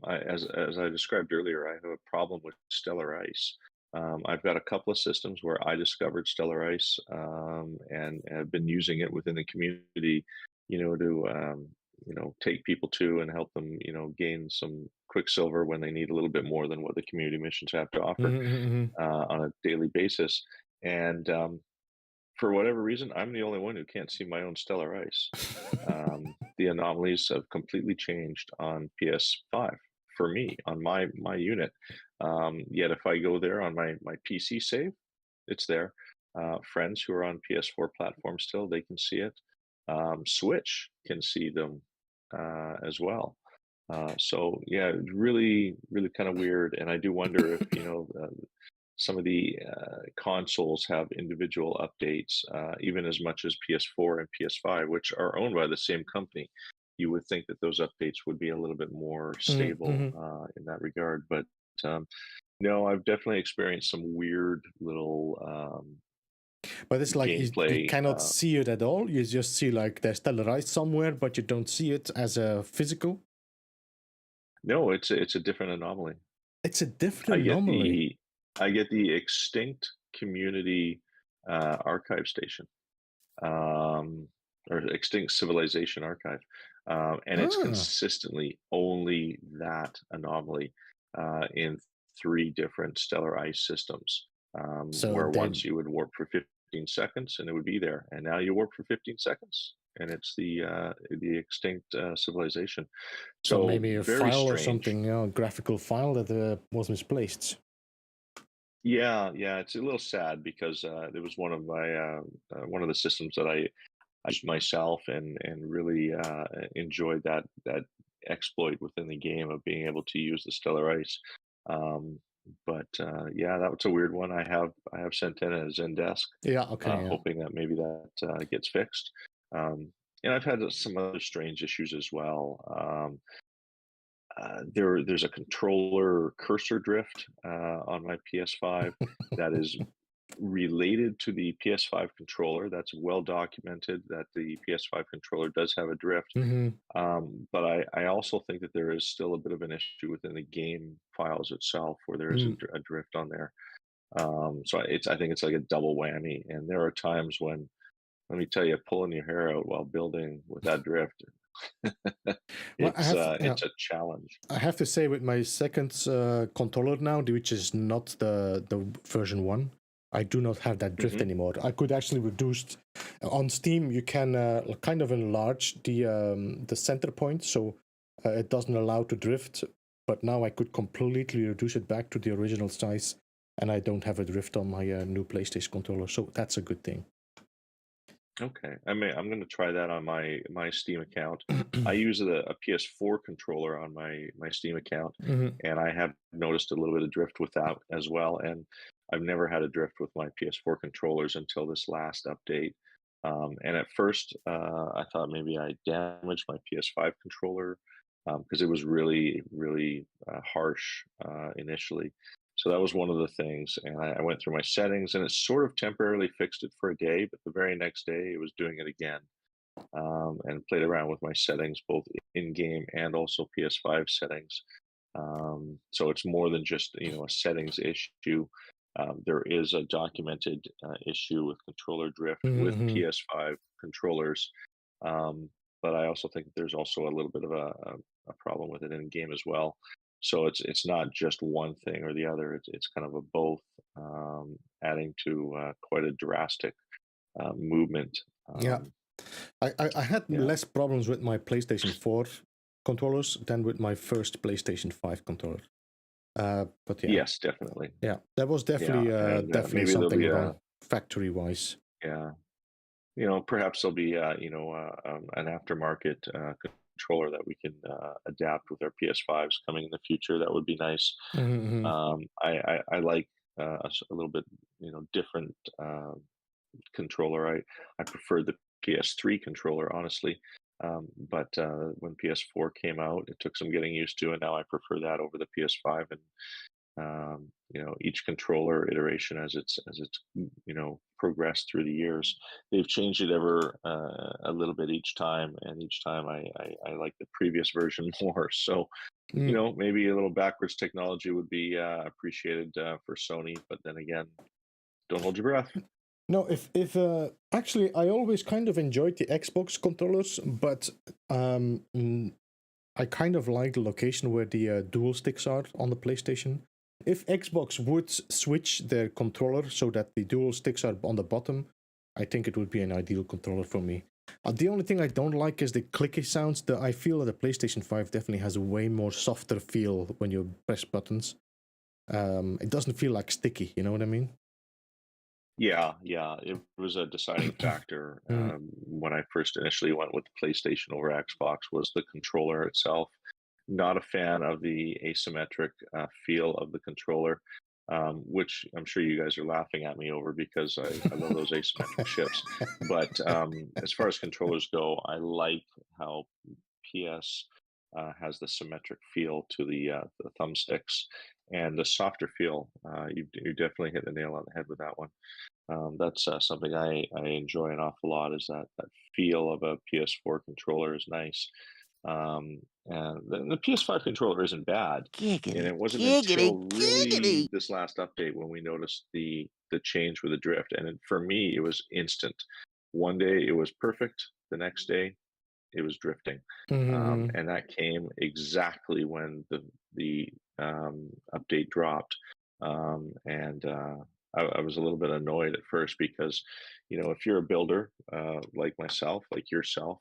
As I described earlier, I have a problem with Stellar Ice. I've got a couple of systems where I discovered Stellar Ice and have been using it within the community, to take people to and help them, gain some quicksilver when they need a little bit more than what the community missions have to offer on a daily basis. And for whatever reason, I'm the only one who can't see my own Stellar Ice. The anomalies have completely changed on PS5 for me on my unit. Yet if I go there on my PC save, it's there. Friends who are on PS4 platforms still, they can see it. Switch can see them as well. So yeah, really, really kind of weird. And I do wonder if some of the consoles have individual updates, even as much as PS4 and PS5, which are owned by the same company. You would think that those updates would be a little bit more stable in that regard. But no, I've definitely experienced some weird little but it's like you gameplay. cannot see it at all. You just see like there's Stellar Ice somewhere, but you don't see it as a physical. No, it's a different anomaly. It's a different anomaly. I get the extinct community archive station, or extinct civilization archive, and it's consistently only that anomaly in 3 different Stellar Ice systems. Where once you would warp for 15 seconds and it would be there, and now you warp for 15 seconds and it's the extinct civilization. So maybe a very file strange. or something, a graphical file that was misplaced. Yeah, it's a little sad because there was one of my one of the systems that I used myself and really enjoyed that exploit within the game of being able to use the Stellar Ice. But yeah, that was a weird one. I have sent in a Zendesk, hoping that maybe that gets fixed. And I've had some other strange issues as well. There's a controller cursor drift on my PS5 that is related to the PS5 controller. That's well documented that the PS5 controller does have a drift. But I also think that there is still a bit of an issue within the game files itself where there is a drift on there. So I think it's like a double whammy. And there are times when, let me tell you, pulling your hair out while building with that drift, it's a challenge. I have to say, with my second controller now, which is not the version 1, I do not have that drift anymore. I could actually reduce on Steam. You can kind of enlarge the center point, so it doesn't allow to drift, but now I could completely reduce it back to the original size, and I don't have a drift on my new PlayStation controller, so that's a good thing. Okay, I'm going to try that on my Steam account. I use a PS4 controller on my Steam account, Mhm. and I have noticed a little bit of drift with that as well. And I've never had a drift with my PS4 controllers until this last update. And at first, I thought maybe I damaged my PS5 controller because it was really, really harsh initially. So that was one of the things, and I went through my settings, and it sort of temporarily fixed it for a day, but the very next day it was doing it again, and played around with my settings, both in game and also PS5 settings. So it's more than just a settings issue. There is a documented issue with controller drift with Mhm. PS5 controllers, um, but I also think there's also a little bit of a problem with it in game as well. So it's not just one thing or the other. It's kind of a both, adding to quite a drastic movement. Yeah, I had Yeah. less problems with my PlayStation 4 controllers than with my first PlayStation 5 controller. But yeah, Yes, definitely. that was Yeah, and definitely maybe there'll something be wrong factory wise. yeah, perhaps there'll be an aftermarket controller that we can adapt with our PS5s coming in the future. That would be nice. Mm-hmm. I like a little bit different controller. I preferred the PS3 controller, honestly. But when PS4 came out, it took some getting used to, and now I prefer that over the PS5. And each controller iteration as it's progressed through the years, they've changed it ever a little bit each time, and each time I like the previous version more. So Mm. maybe a little backwards technology would be appreciated for Sony, but then again, don't hold your breath. No, if actually, I always kind of enjoyed the Xbox controllers, but I kind of like the location where the dual sticks are on the PlayStation. If Xbox would switch their controller so that the dual sticks are on the bottom, I think it would be an ideal controller for me. The only thing I don't like is the clicky sounds. I feel that the PlayStation 5 definitely has a way more softer feel when you press buttons. It doesn't feel like sticky, you know what I mean? Yeah, it was a deciding factor Mm. when I first initially went with the PlayStation over Xbox was the controller itself. Not a fan of the asymmetric feel of the controller, which I'm sure you guys are laughing at me over because I love those asymmetric shifts. But as far as controllers go, I like how PS has the symmetric feel to the thumbsticks and the softer feel. You definitely hit the nail on the head with that one. That's something I enjoy an awful lot is that feel of a PS4 controller is nice. And the PS5 controller isn't bad, and Giggity, it wasn't giggity, until giggity. really this last update when we noticed the change with the drift. And for me, it was instant. One day it was perfect. The next day it was drifting, Mm-hmm. and that came exactly when the update dropped. And I was a little bit annoyed at first because, if you're a builder like myself, like yourself,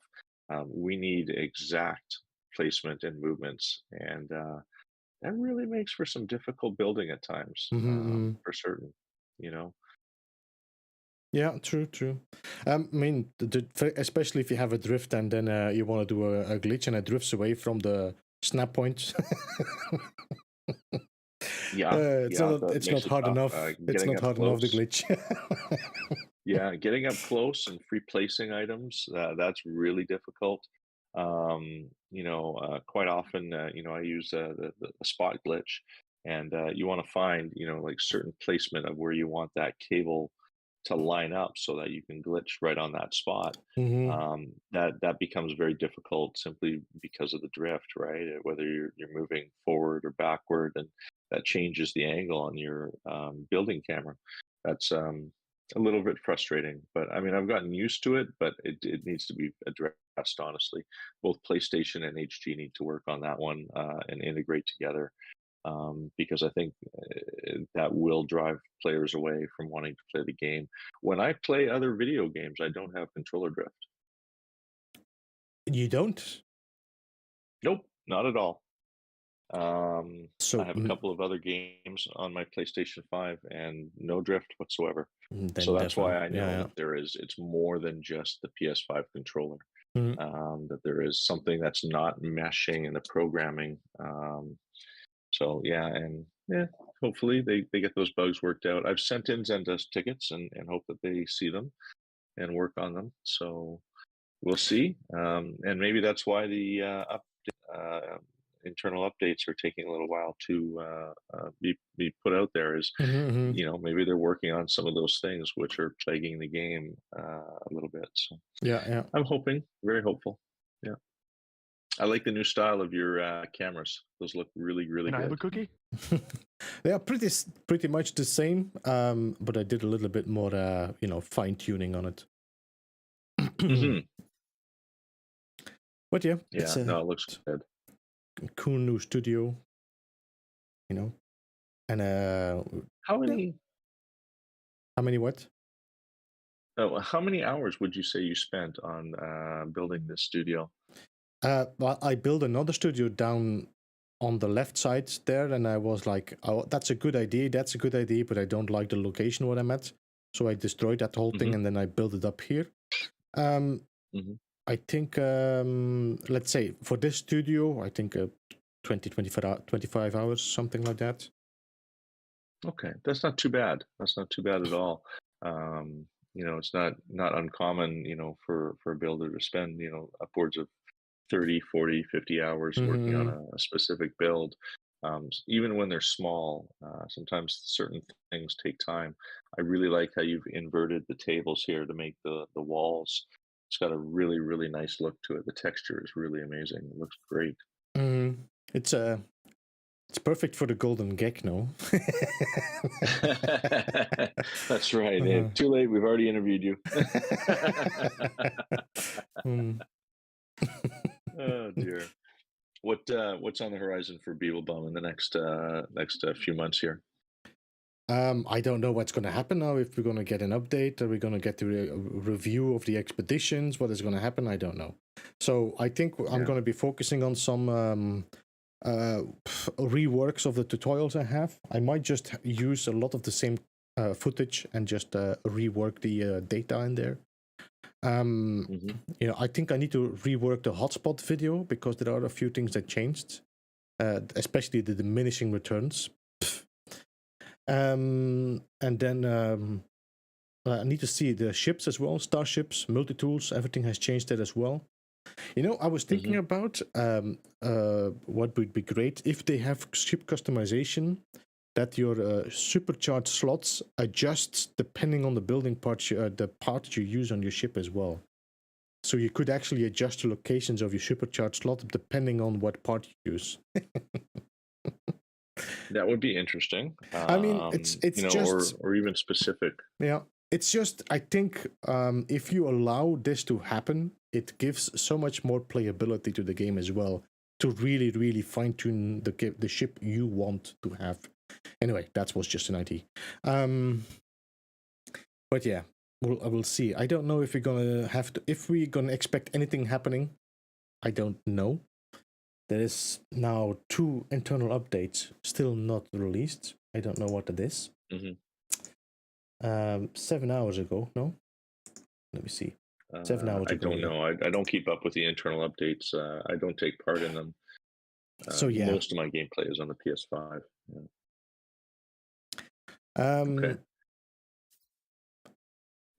we need exact placement and movements, and that really makes for some difficult building at times, Mm-hmm. for certain. You know, Yeah, true. I mean, especially if you have a drift and then you want to do a glitch and it drifts away from the snap point. yeah, yeah, that It's not makes it hard tough. enough. It's Getting not up hard enough, the close. glitch. Yeah, getting up close and free placing items, that's really difficult. Quite often, I use the spot glitch, and you want to find, like certain placement of where you want that cable to line up so that you can glitch right on that spot. Mm-hmm. That becomes very difficult simply because of the drift, right? Whether you're moving forward or backward, and that changes the angle on your building camera. That's a little bit frustrating, but I mean, I've gotten used to it, but it needs to be addressed, honestly. Both PlayStation and HG need to work on that one and integrate together, because I think that will drive players away from wanting to play the game. When I play other video games, I don't have controller drift. You don't? Nope. not at all. So I have a couple of other games on my PlayStation 5 and no drift whatsoever. then So that's why definitely, I know yeah, that it's more than just the PS5 controller. yeah. That there is something that's not meshing in the programming. So yeah, and yeah, hopefully they get those bugs worked out. I've sent in Zendesk tickets and hope that they see them and work on them. So we'll see. And maybe that's why the internal updates are taking a little while to be put out there. Is maybe they're working on some of those things which are plaguing the game a little bit. So Yeah. I'm hoping, very hopeful. Yeah. I like the new style of your cameras. Those look really, really Can good. I have a cookie? They are pretty much the same, but I did a little bit more, fine tuning on it. But yeah, it's it looks good. Cool new studio, and how many what? Oh, how many hours would you say you spent on building this studio? Well, I built another studio down on the left side there, and I was like, oh, that's a good idea, but I don't like the location where I'm at. So I destroyed that whole thing, and then I built it up here. I think, let's say, for this studio, I think 25 hours, something like that. Okay, that's not too bad. That's not too bad at all. It's not uncommon, for a builder to spend, upwards of 30, 40, 50 hours working on a specific build. Even when they're small, sometimes certain things take time. I really like how you've inverted the tables here to make the walls. It's got a really, really nice look to it. The texture is really amazing. It looks great. It's perfect for the golden gek, no? That's right. Hey, too late. We've already interviewed you. Oh dear. What's on the horizon for Beeblebum in the next few months here? I don't know what's going to happen now. If we're going to get an update, are we going to get the review of the expeditions? What is going to happen? I don't know. So I think I'm going to be focusing on some reworks of the tutorials I have. I might just use a lot of the same footage and just rework the data in there. I think I need to rework the hotspot video because there are a few things that changed, especially the diminishing returns. And then I need to see the ships as well, starships, multi-tools, everything has changed there as well. I was thinking about what would be great if they have ship customization, that your supercharged slots adjusts depending on the building parts, the parts you use on your ship as well. So you could actually adjust the locations of your supercharged slot depending on what part you use. That would be interesting. I mean, it's just or even specific. Yeah, it's just I think if you allow this to happen, it gives so much more playability to the game as well to really, really fine tune the ship you want to have. Anyway, that was just an idea. But yeah, I will see. I don't know if we're gonna expect anything happening. I don't know. There is now 2 internal updates still not released. I don't know what it is. 7 hours ago, no? Let me see. 7 hours ago. I don't know. I don't keep up with the internal updates. I don't take part in them. So yeah. Most of my gameplay is on the PS5. Yeah. Okay.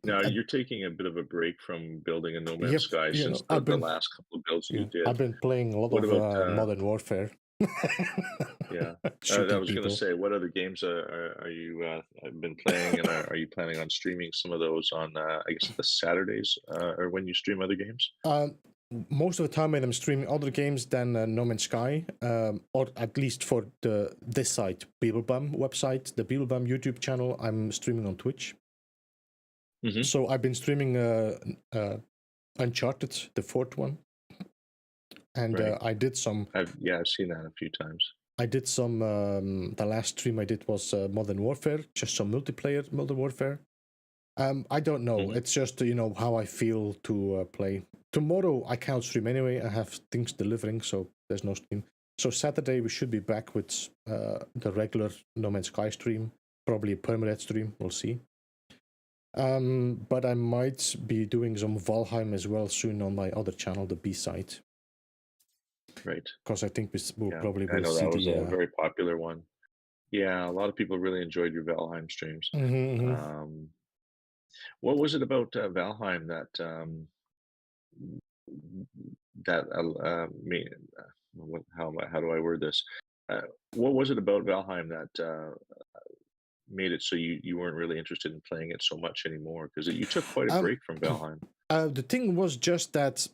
Now you're taking a bit of a break from building a No Man's Sky since the last couple of builds you did. I've been playing a lot of Modern Warfare. Yeah, I was going to say, what other games are you been playing, and are you planning on streaming some of those on, I guess, the Saturdays, or when you stream other games? Most of the time when I'm streaming other games than No Man's Sky, or at least for this site, Beeblebum website, the Beeblebum YouTube channel, I'm streaming on Twitch. So I've been streaming Uncharted, the 4th one. And I did some... I've seen that a few times. I did some... the last stream I did was Modern Warfare, just some multiplayer Modern Warfare. I don't know. It's just, how I feel to play. Tomorrow I can't stream anyway. I have things delivering, so there's no stream. So Saturday we should be back with the regular No Man's Sky stream, probably a permadeath stream. We'll see. But I might be doing some Valheim as well soon on my other channel, the B side. Right. Because I think we'll probably I will know see that was the. a very popular one. Yeah, a lot of people really enjoyed your Valheim streams. What was it about Valheim that made how do I word this? What was it about Valheim that made it so you weren't really interested in playing it so much anymore? Because you took quite a break from Valheim. The thing was just that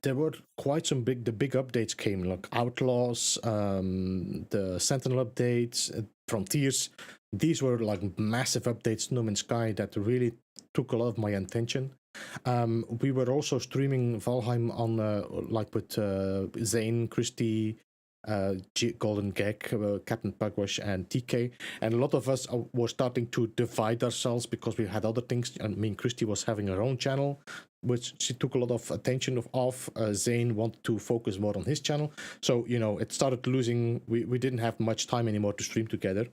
there were quite some big updates came, like Outlaws, the Sentinel updates, Frontiers. These were like massive updates to No Man's Sky that really took a lot of my attention. We were also streaming Valheim on like with Zane, Christy, Golden Gag, Captain Pugwash, and TK, and a lot of us were starting to divide ourselves because we had other things. I mean, Christy was having her own channel, which she took a lot of attention off. Zane wanted to focus more on his channel, so it started losing. We didn't have much time anymore to stream together.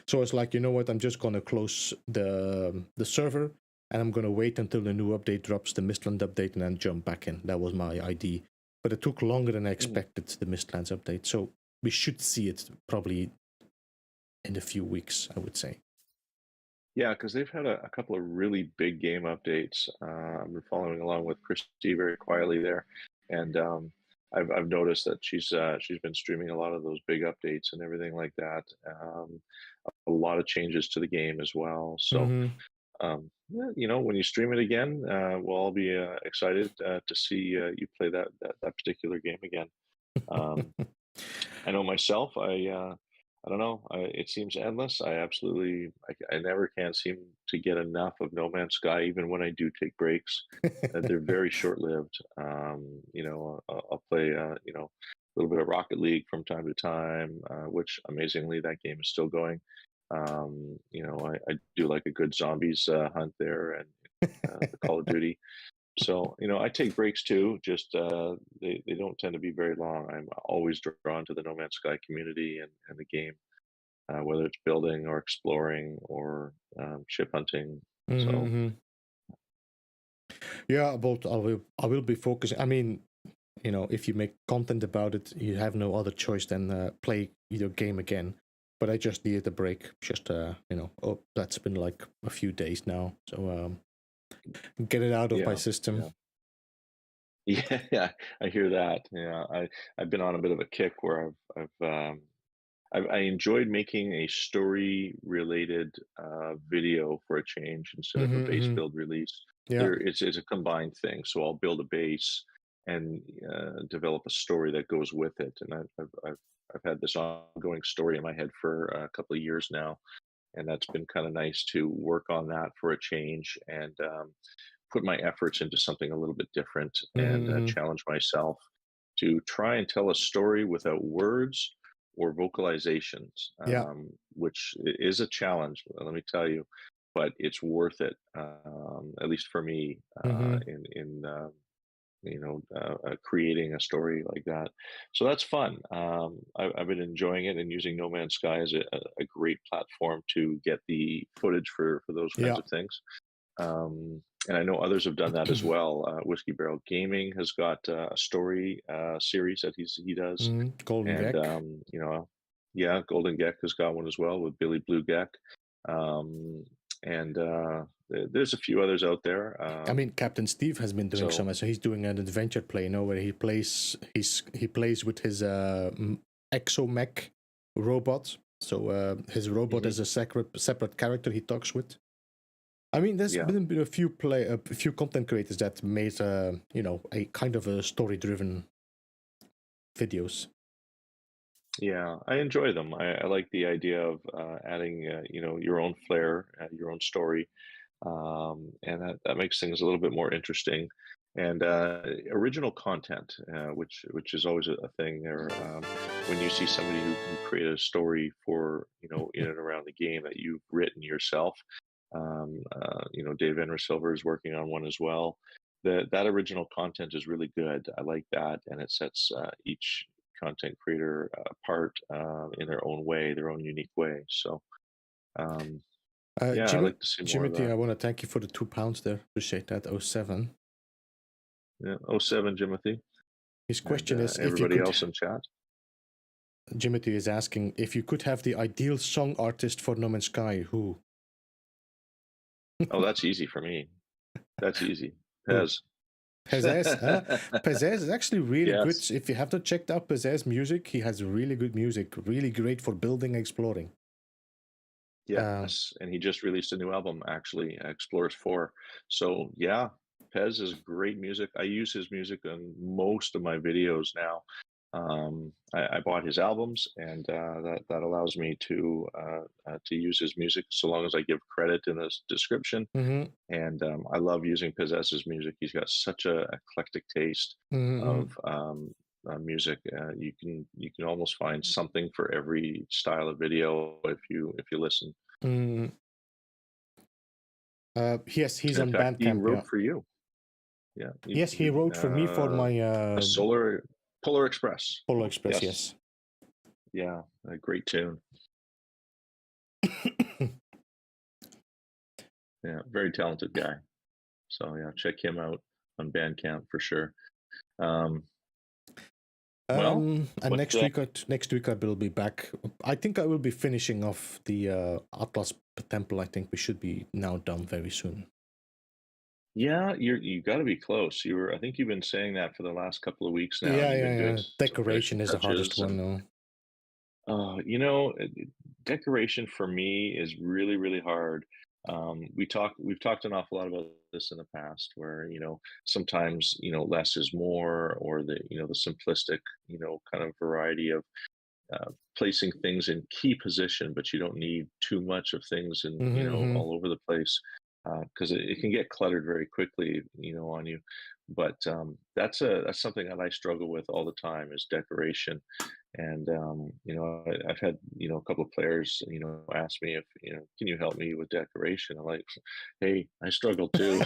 So it's like, you know what? I'm just gonna close the server, and I'm gonna wait until the new update drops, the Mistland update, and then jump back in. That was my idea. But it took longer than I expected, the Mistlands update. So we should see it probably in a few weeks, I would say. Yeah, because they've had a couple of really big game updates. I've been following along with Christy very quietly there, and I've noticed that she's been streaming a lot of those big updates and everything like that. A lot of changes to the game as well. So. When you stream it again, we'll all be excited to see you play that particular game again. I know myself. I don't know. It seems endless. I never can seem to get enough of No Man's Sky, even when I do take breaks. They're very short-lived. I'll play a little bit of Rocket League from time to time, which amazingly that game is still going. I do like a good zombies hunt there and the Call of Duty. So, I take breaks too, just they don't tend to be very long. I'm always drawn to the No Man's Sky community and the game, whether it's building or exploring or ship hunting. So, yeah, but I will be focusing. I mean, if you make content about it, you have no other choice than play your game again. But I just needed a break. Just that's been like a few days now, so get it out of my system. Yeah, I hear that. Yeah, I've been on a bit of a kick where I enjoyed making a story related video for a change instead of a base build release. Yeah, It's a combined thing. So I'll build a base and develop a story that goes with it. And I've had this ongoing story in my head for a couple of years now, and that's been kind of nice to work on that for a change and put my efforts into something a little bit different and challenge myself to try and tell a story without words or vocalizations, which is a challenge, let me tell you, but it's worth it, at least for me, in creating a story like that. So that's fun. I've been enjoying it and using No Man's Sky as a great platform to get the footage for those kinds of things. And I know others have done that as well. Whiskey Barrel Gaming has got a story series that he does. Golden Gek. Golden Gek has got one as well with Billy Blue Gek. There's a few others out there. I mean, Captain Steve has been doing some. So he's doing an adventure play, where he plays with his exomech robot. So his robot is a separate character he talks with. I mean, there's been a few content creators that made a kind of a story-driven videos. Yeah, I enjoy them. I like the idea of adding your own flair, your own story, and that makes things a little bit more interesting. And original content, which is always a thing there. When you see somebody who created a story for in and around the game that you've written yourself. Dave Enrisilver is working on one as well. That original content is really good. I like that, and it sets each content creator part in their own way, their own unique way. So, yeah, I'd like to see more of Jimothy, I that. want to thank you for the £2 there. Appreciate that. 07. Yeah, 07, Jimothy. His question And, is, if you everybody could, else in chat. Jimothy is asking, if you could have the ideal song artist for No Man's Sky, who? Oh, that's easy for me. That's easy. Who? Pez. Pezes, huh? Pezes is actually really good. Yes. If you have not checked out Pezes music, he has really good music, really great for building and exploring. Yes, and he just released a new album, actually, Explorers 4. So yeah, Pez is great music. I use his music in most of my videos now. I bought his albums, and that allows me to use his music so long as I give credit in the description. Mm-hmm. And I love using Possess's music. He's got such a eclectic taste of music. You can almost find something for every style of video if you listen. Yes, he's In on fact, he Bandcamp. wrote for you. Yeah. Yes, he wrote for me for my a Polar Express. Polar Express. Yes. Yeah, a great tune. Yeah, very talented guy. So yeah, check him out on Bandcamp for sure. And next week I will be back. I think I will be finishing off the Atlas Temple. I think we should be now done very soon. Yeah, you got to be close. I think you've been saying that for the last couple of weeks now. Yeah. Decoration is the hardest one, though. Decoration for me is really, really hard. We've talked an awful lot about this in the past, where sometimes less is more, or the simplistic kind of variety of placing things in key position, but you don't need too much of things in all over the place, because it can get cluttered very quickly on you. But that's something that I struggle with all the time, is decoration. And I've had a couple of players ask me if can you help me with decoration. I'm like, hey, I struggle too.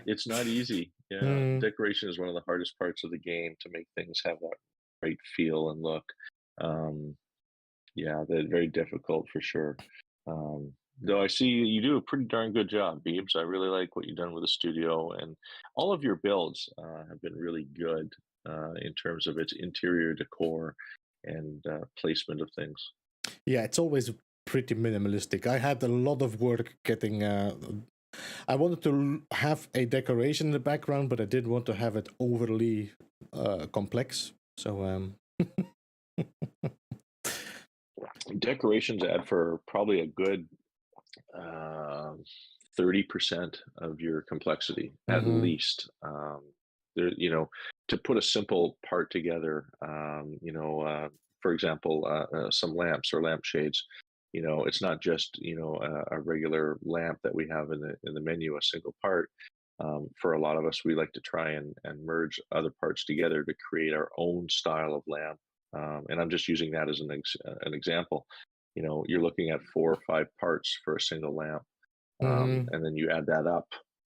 It's not easy. Yeah, decoration is one of the hardest parts of the game, to make things have that right feel and look. Yeah, they're very difficult for sure. Though I see you do a pretty darn good job, Beebs. I really like what you've done with the studio, and all of your builds have been really good in terms of its interior decor and placement of things. Yeah, it's always pretty minimalistic. I had a lot of work getting. I wanted to have a decoration in the background, but I didn't want to have it overly complex. So decorations add for probably a good 30% of your complexity, at least. There, to put a simple part together, for example, some lamps or lampshades. It's not just a regular lamp that we have in the menu, a single part. For a lot of us, we like to try and merge other parts together to create our own style of lamp. And I'm just using that as an example. You're looking at 4 or 5 parts for a single lamp, and then you add that up.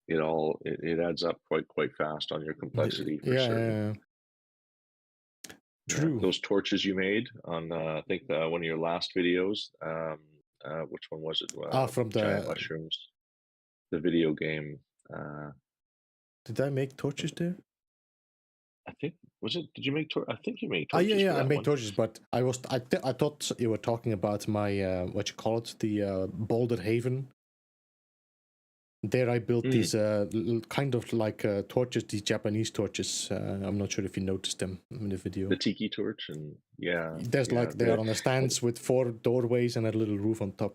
It adds up quite fast on your complexity for certain. True. Those torches you made on I think one of your last videos. Which one was it? From the Giant Mushrooms, the video game. Did I make torches there? I think did you make torches? I think you made torches. I made torches, but I thought you were talking about my what you call it, the Boulder Haven. There I built these kind of like torches, these Japanese torches. I'm not sure if you noticed them in the video. The tiki torch, and they're on the stands with 4 doorways and a little roof on top.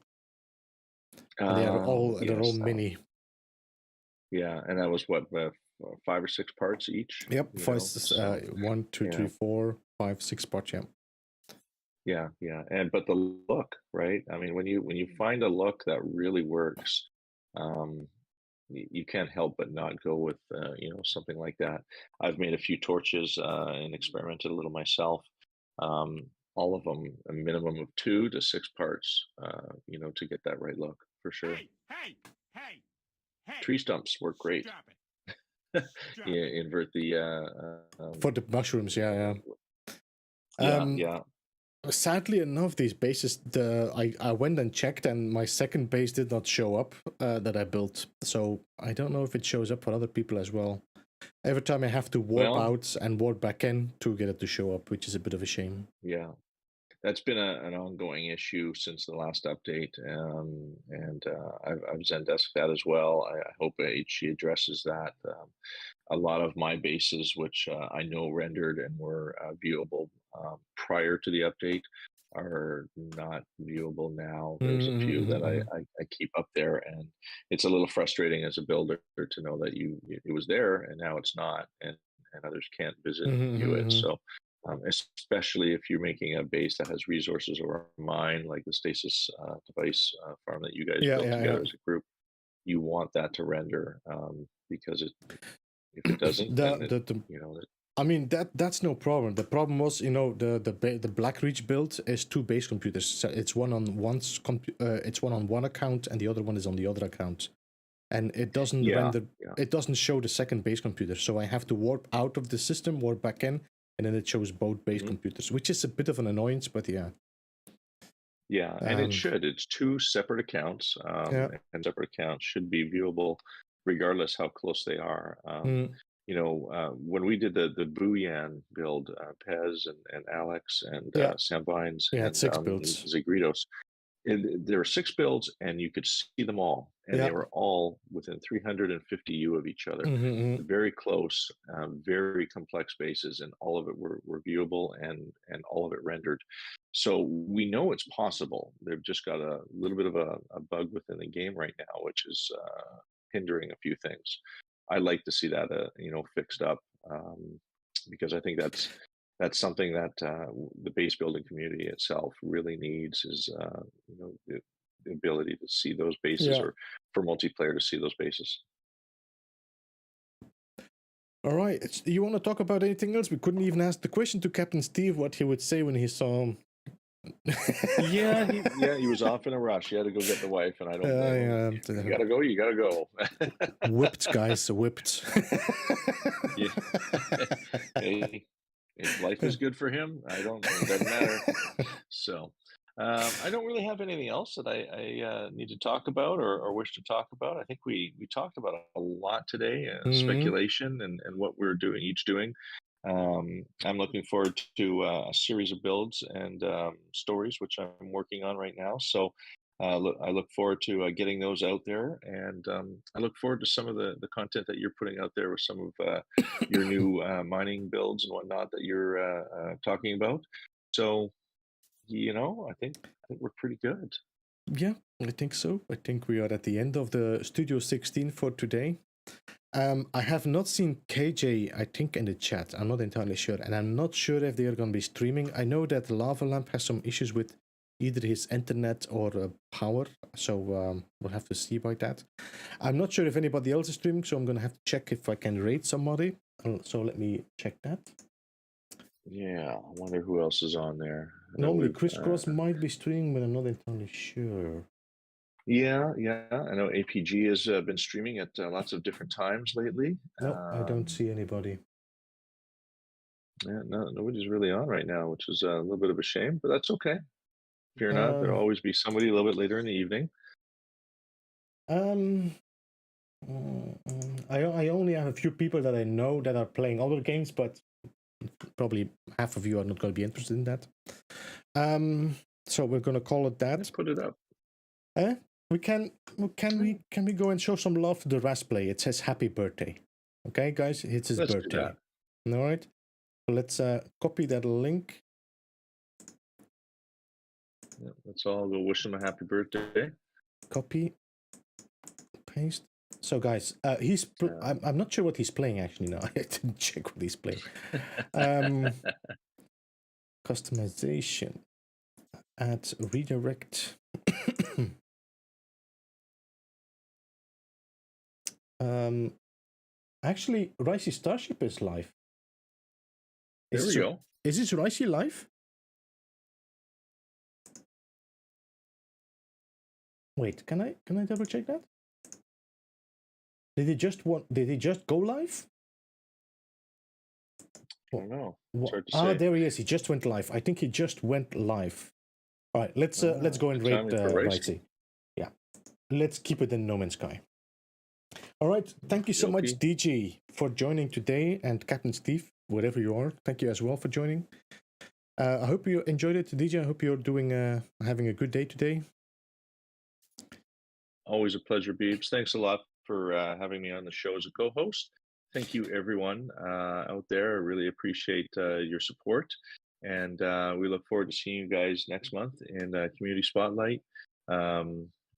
They're all mini. Yeah, and that was what 5 or 6 parts each. Yep, 1, 2, 3, 4, 5, 6 parts. Yeah. Yeah, but the look, right? I mean, when you find a look that really works, you can't help but not go with something like that. I've made a few torches and experimented a little myself. All of them a minimum of 2 to 6 parts, to get that right look for sure. Hey. Tree stumps work great. Drop it. Invert the for the mushrooms. Yeah. Yeah. Sadly enough, these bases, I went and checked, and my second base did not show up that I built. So I don't know if it shows up for other people as well. Every time I have to warp out and warp back in to get it to show up, which is a bit of a shame. Yeah. That's been an ongoing issue since the last update, and I've Zendesk that as well. I hope HG addresses that. A lot of my bases, which I know rendered and were viewable prior to the update, are not viewable now. There's a few that I keep up there, and it's a little frustrating as a builder to know that it was there and now it's not, and others can't visit and view it. So. Especially if you're making a base that has resources or mine, like the stasis device farm that you guys built together as a group, you want that to render because if it doesn't, I mean that's no problem. The problem was, the Blackreach build is 2 base computers. So it's one on one account and the other one is on the other account, and it doesn't render. It doesn't show the second base computer, so I have to warp out of the system, warp back in. And then it shows both base computers, which is a bit of an annoyance, but yeah. Yeah, and it should. It's 2 separate accounts, and separate accounts should be viewable regardless how close they are. When we did the Booyan build, Pez and Alex and Sambines and 6 builds. Zagritos, there were 6 builds, and you could see them all, and they were all within 350 U of each other, very close, very complex bases, and all of it were viewable and all of it rendered. So we know it's possible. They've just got a little bit of a bug within the game right now, which is hindering a few things. I like to see that fixed up, because I think that's something that the base building community itself really needs is the ability to see those bases, or for multiplayer to see those bases. All right, you want to talk about anything else? We couldn't even ask the question to Captain Steve what he would say when he saw him. He was off in a rush. He had to go get the wife, and I don't blame him. You gotta go. Whipped, guys, whipped. Hey, if life is good for him, it doesn't matter. So I don't really have anything else that I need to talk about or wish to talk about. I think we talked about a lot today, speculation and what we're each doing. I'm looking forward to a series of builds and stories, which I'm working on right now. So I look forward to getting those out there, and I look forward to some of the content that you're putting out there with some of your new mining builds and whatnot that you're talking about. So, I think we're pretty good. Yeah, I think so. I think we are at the end of the Studio 16 for today. I have not seen KJ, I think, in the chat. I'm not entirely sure. And I'm not sure if they are going to be streaming. I know that Lava Lamp has some issues with either his internet or power. So we'll have to see about that. I'm not sure if anybody else is streaming, so I'm going to have to check if I can raid somebody. So let me check that. Yeah, I wonder who else is on there. Normally Crisscross might be streaming, but I'm not entirely sure. Yeah. I know APG has been streaming at lots of different times lately. No, I don't see anybody. Yeah, no, nobody's really on right now, which is a little bit of a shame, but that's okay. Fear not, there'll always be somebody a little bit later in the evening. I only have a few people that I know that are playing other games, but probably half of you are not going to be interested in that. So we're going to call it that. Let's put it up. Can we go and show some love to the Rasplay? It says happy birthday. Okay, guys, it's his birthday. All right. So let's copy that link. Yeah, let's all go wish him a happy birthday. Copy. Paste. So guys, I'm not sure what he's playing actually now. I didn't check what he's playing. Customization. Add redirect. Actually, Ricey Starship is live. There we go. Is this Ricey live? Wait, can I double check that? Did he just go live? I don't know. It's What? hard to Ah, say. there he is. He just went live. I think he just went live. All right, let's go and good rate timing for Rightsy. Yeah, let's keep it in No Man's Sky. All right, thank you so much, DG, for joining today, and Captain Steve, wherever you are. Thank you as well for joining. I hope you enjoyed it, DJ. I hope you're having a good day today. Always a pleasure, Beebs. Thanks a lot for having me on the show as a co-host. Thank you, everyone out there. I really appreciate your support. And we look forward to seeing you guys next month in Community Spotlight.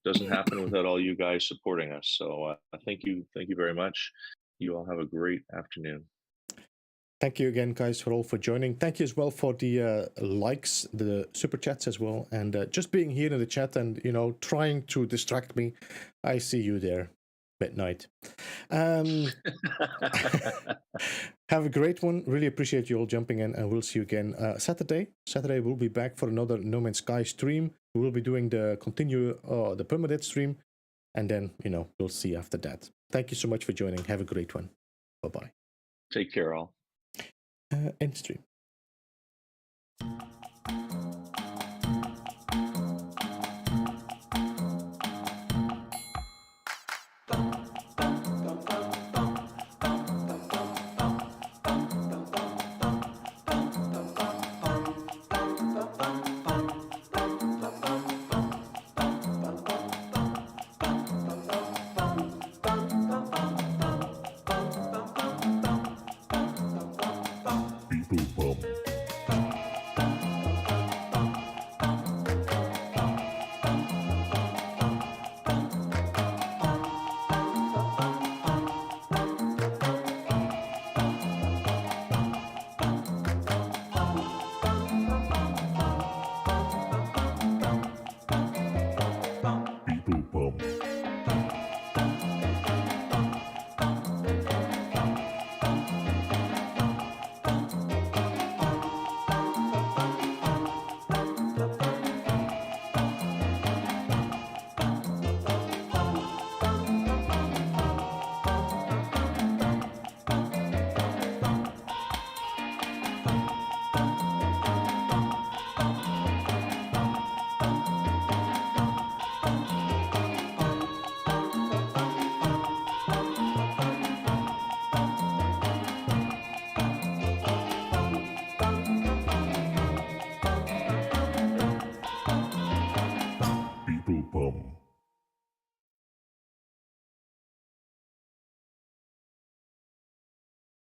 Doesn't happen without all you guys supporting us. So thank you very much. You all have a great afternoon. Thank you again, guys, for joining. Thank you as well for the likes, the super chats as well, and just being here in the chat and trying to distract me. I see you there, midnight. Have a great one. Really appreciate you all jumping in, and we'll see you again Saturday. Saturday we'll be back for another No Man's Sky stream. We will be doing the permadeath stream, and then we'll see after that. Thank you so much for joining. Have a great one. Bye bye. Take care, all. End stream. Beeblebum.